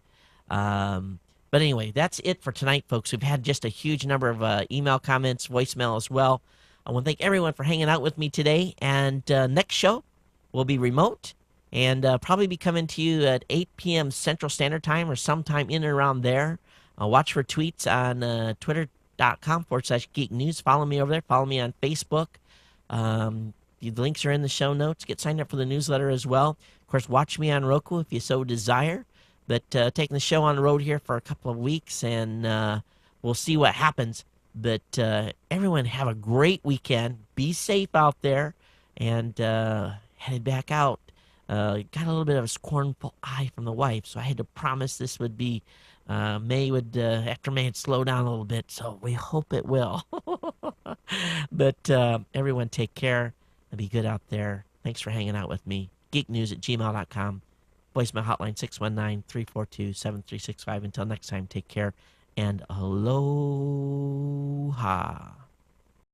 But anyway, that's it for tonight, folks. We've had just a huge number of email comments, voicemail as well. I want to thank everyone for hanging out with me today. And next show will be remote and probably be coming to you at 8 p.m. Central Standard Time or sometime in and around there. Watch for tweets on twitter.com/Geek News. Follow me over there. Follow me on Facebook. The links are in the show notes. Get signed up for the newsletter as well. Of course, watch me on Roku if you so desire. But taking the show on the road here for a couple of weeks, and we'll see what happens. But everyone have a great weekend. Be safe out there, and headed back out. Got a little bit of a scornful eye from the wife, so I had to promise this would be May would after May would slow down a little bit. So we hope it will. But everyone take care and be good out there. Thanks for hanging out with me. geeknews@gmail.com. Voicemail hotline 619-342-7365. Until next time, take care and aloha.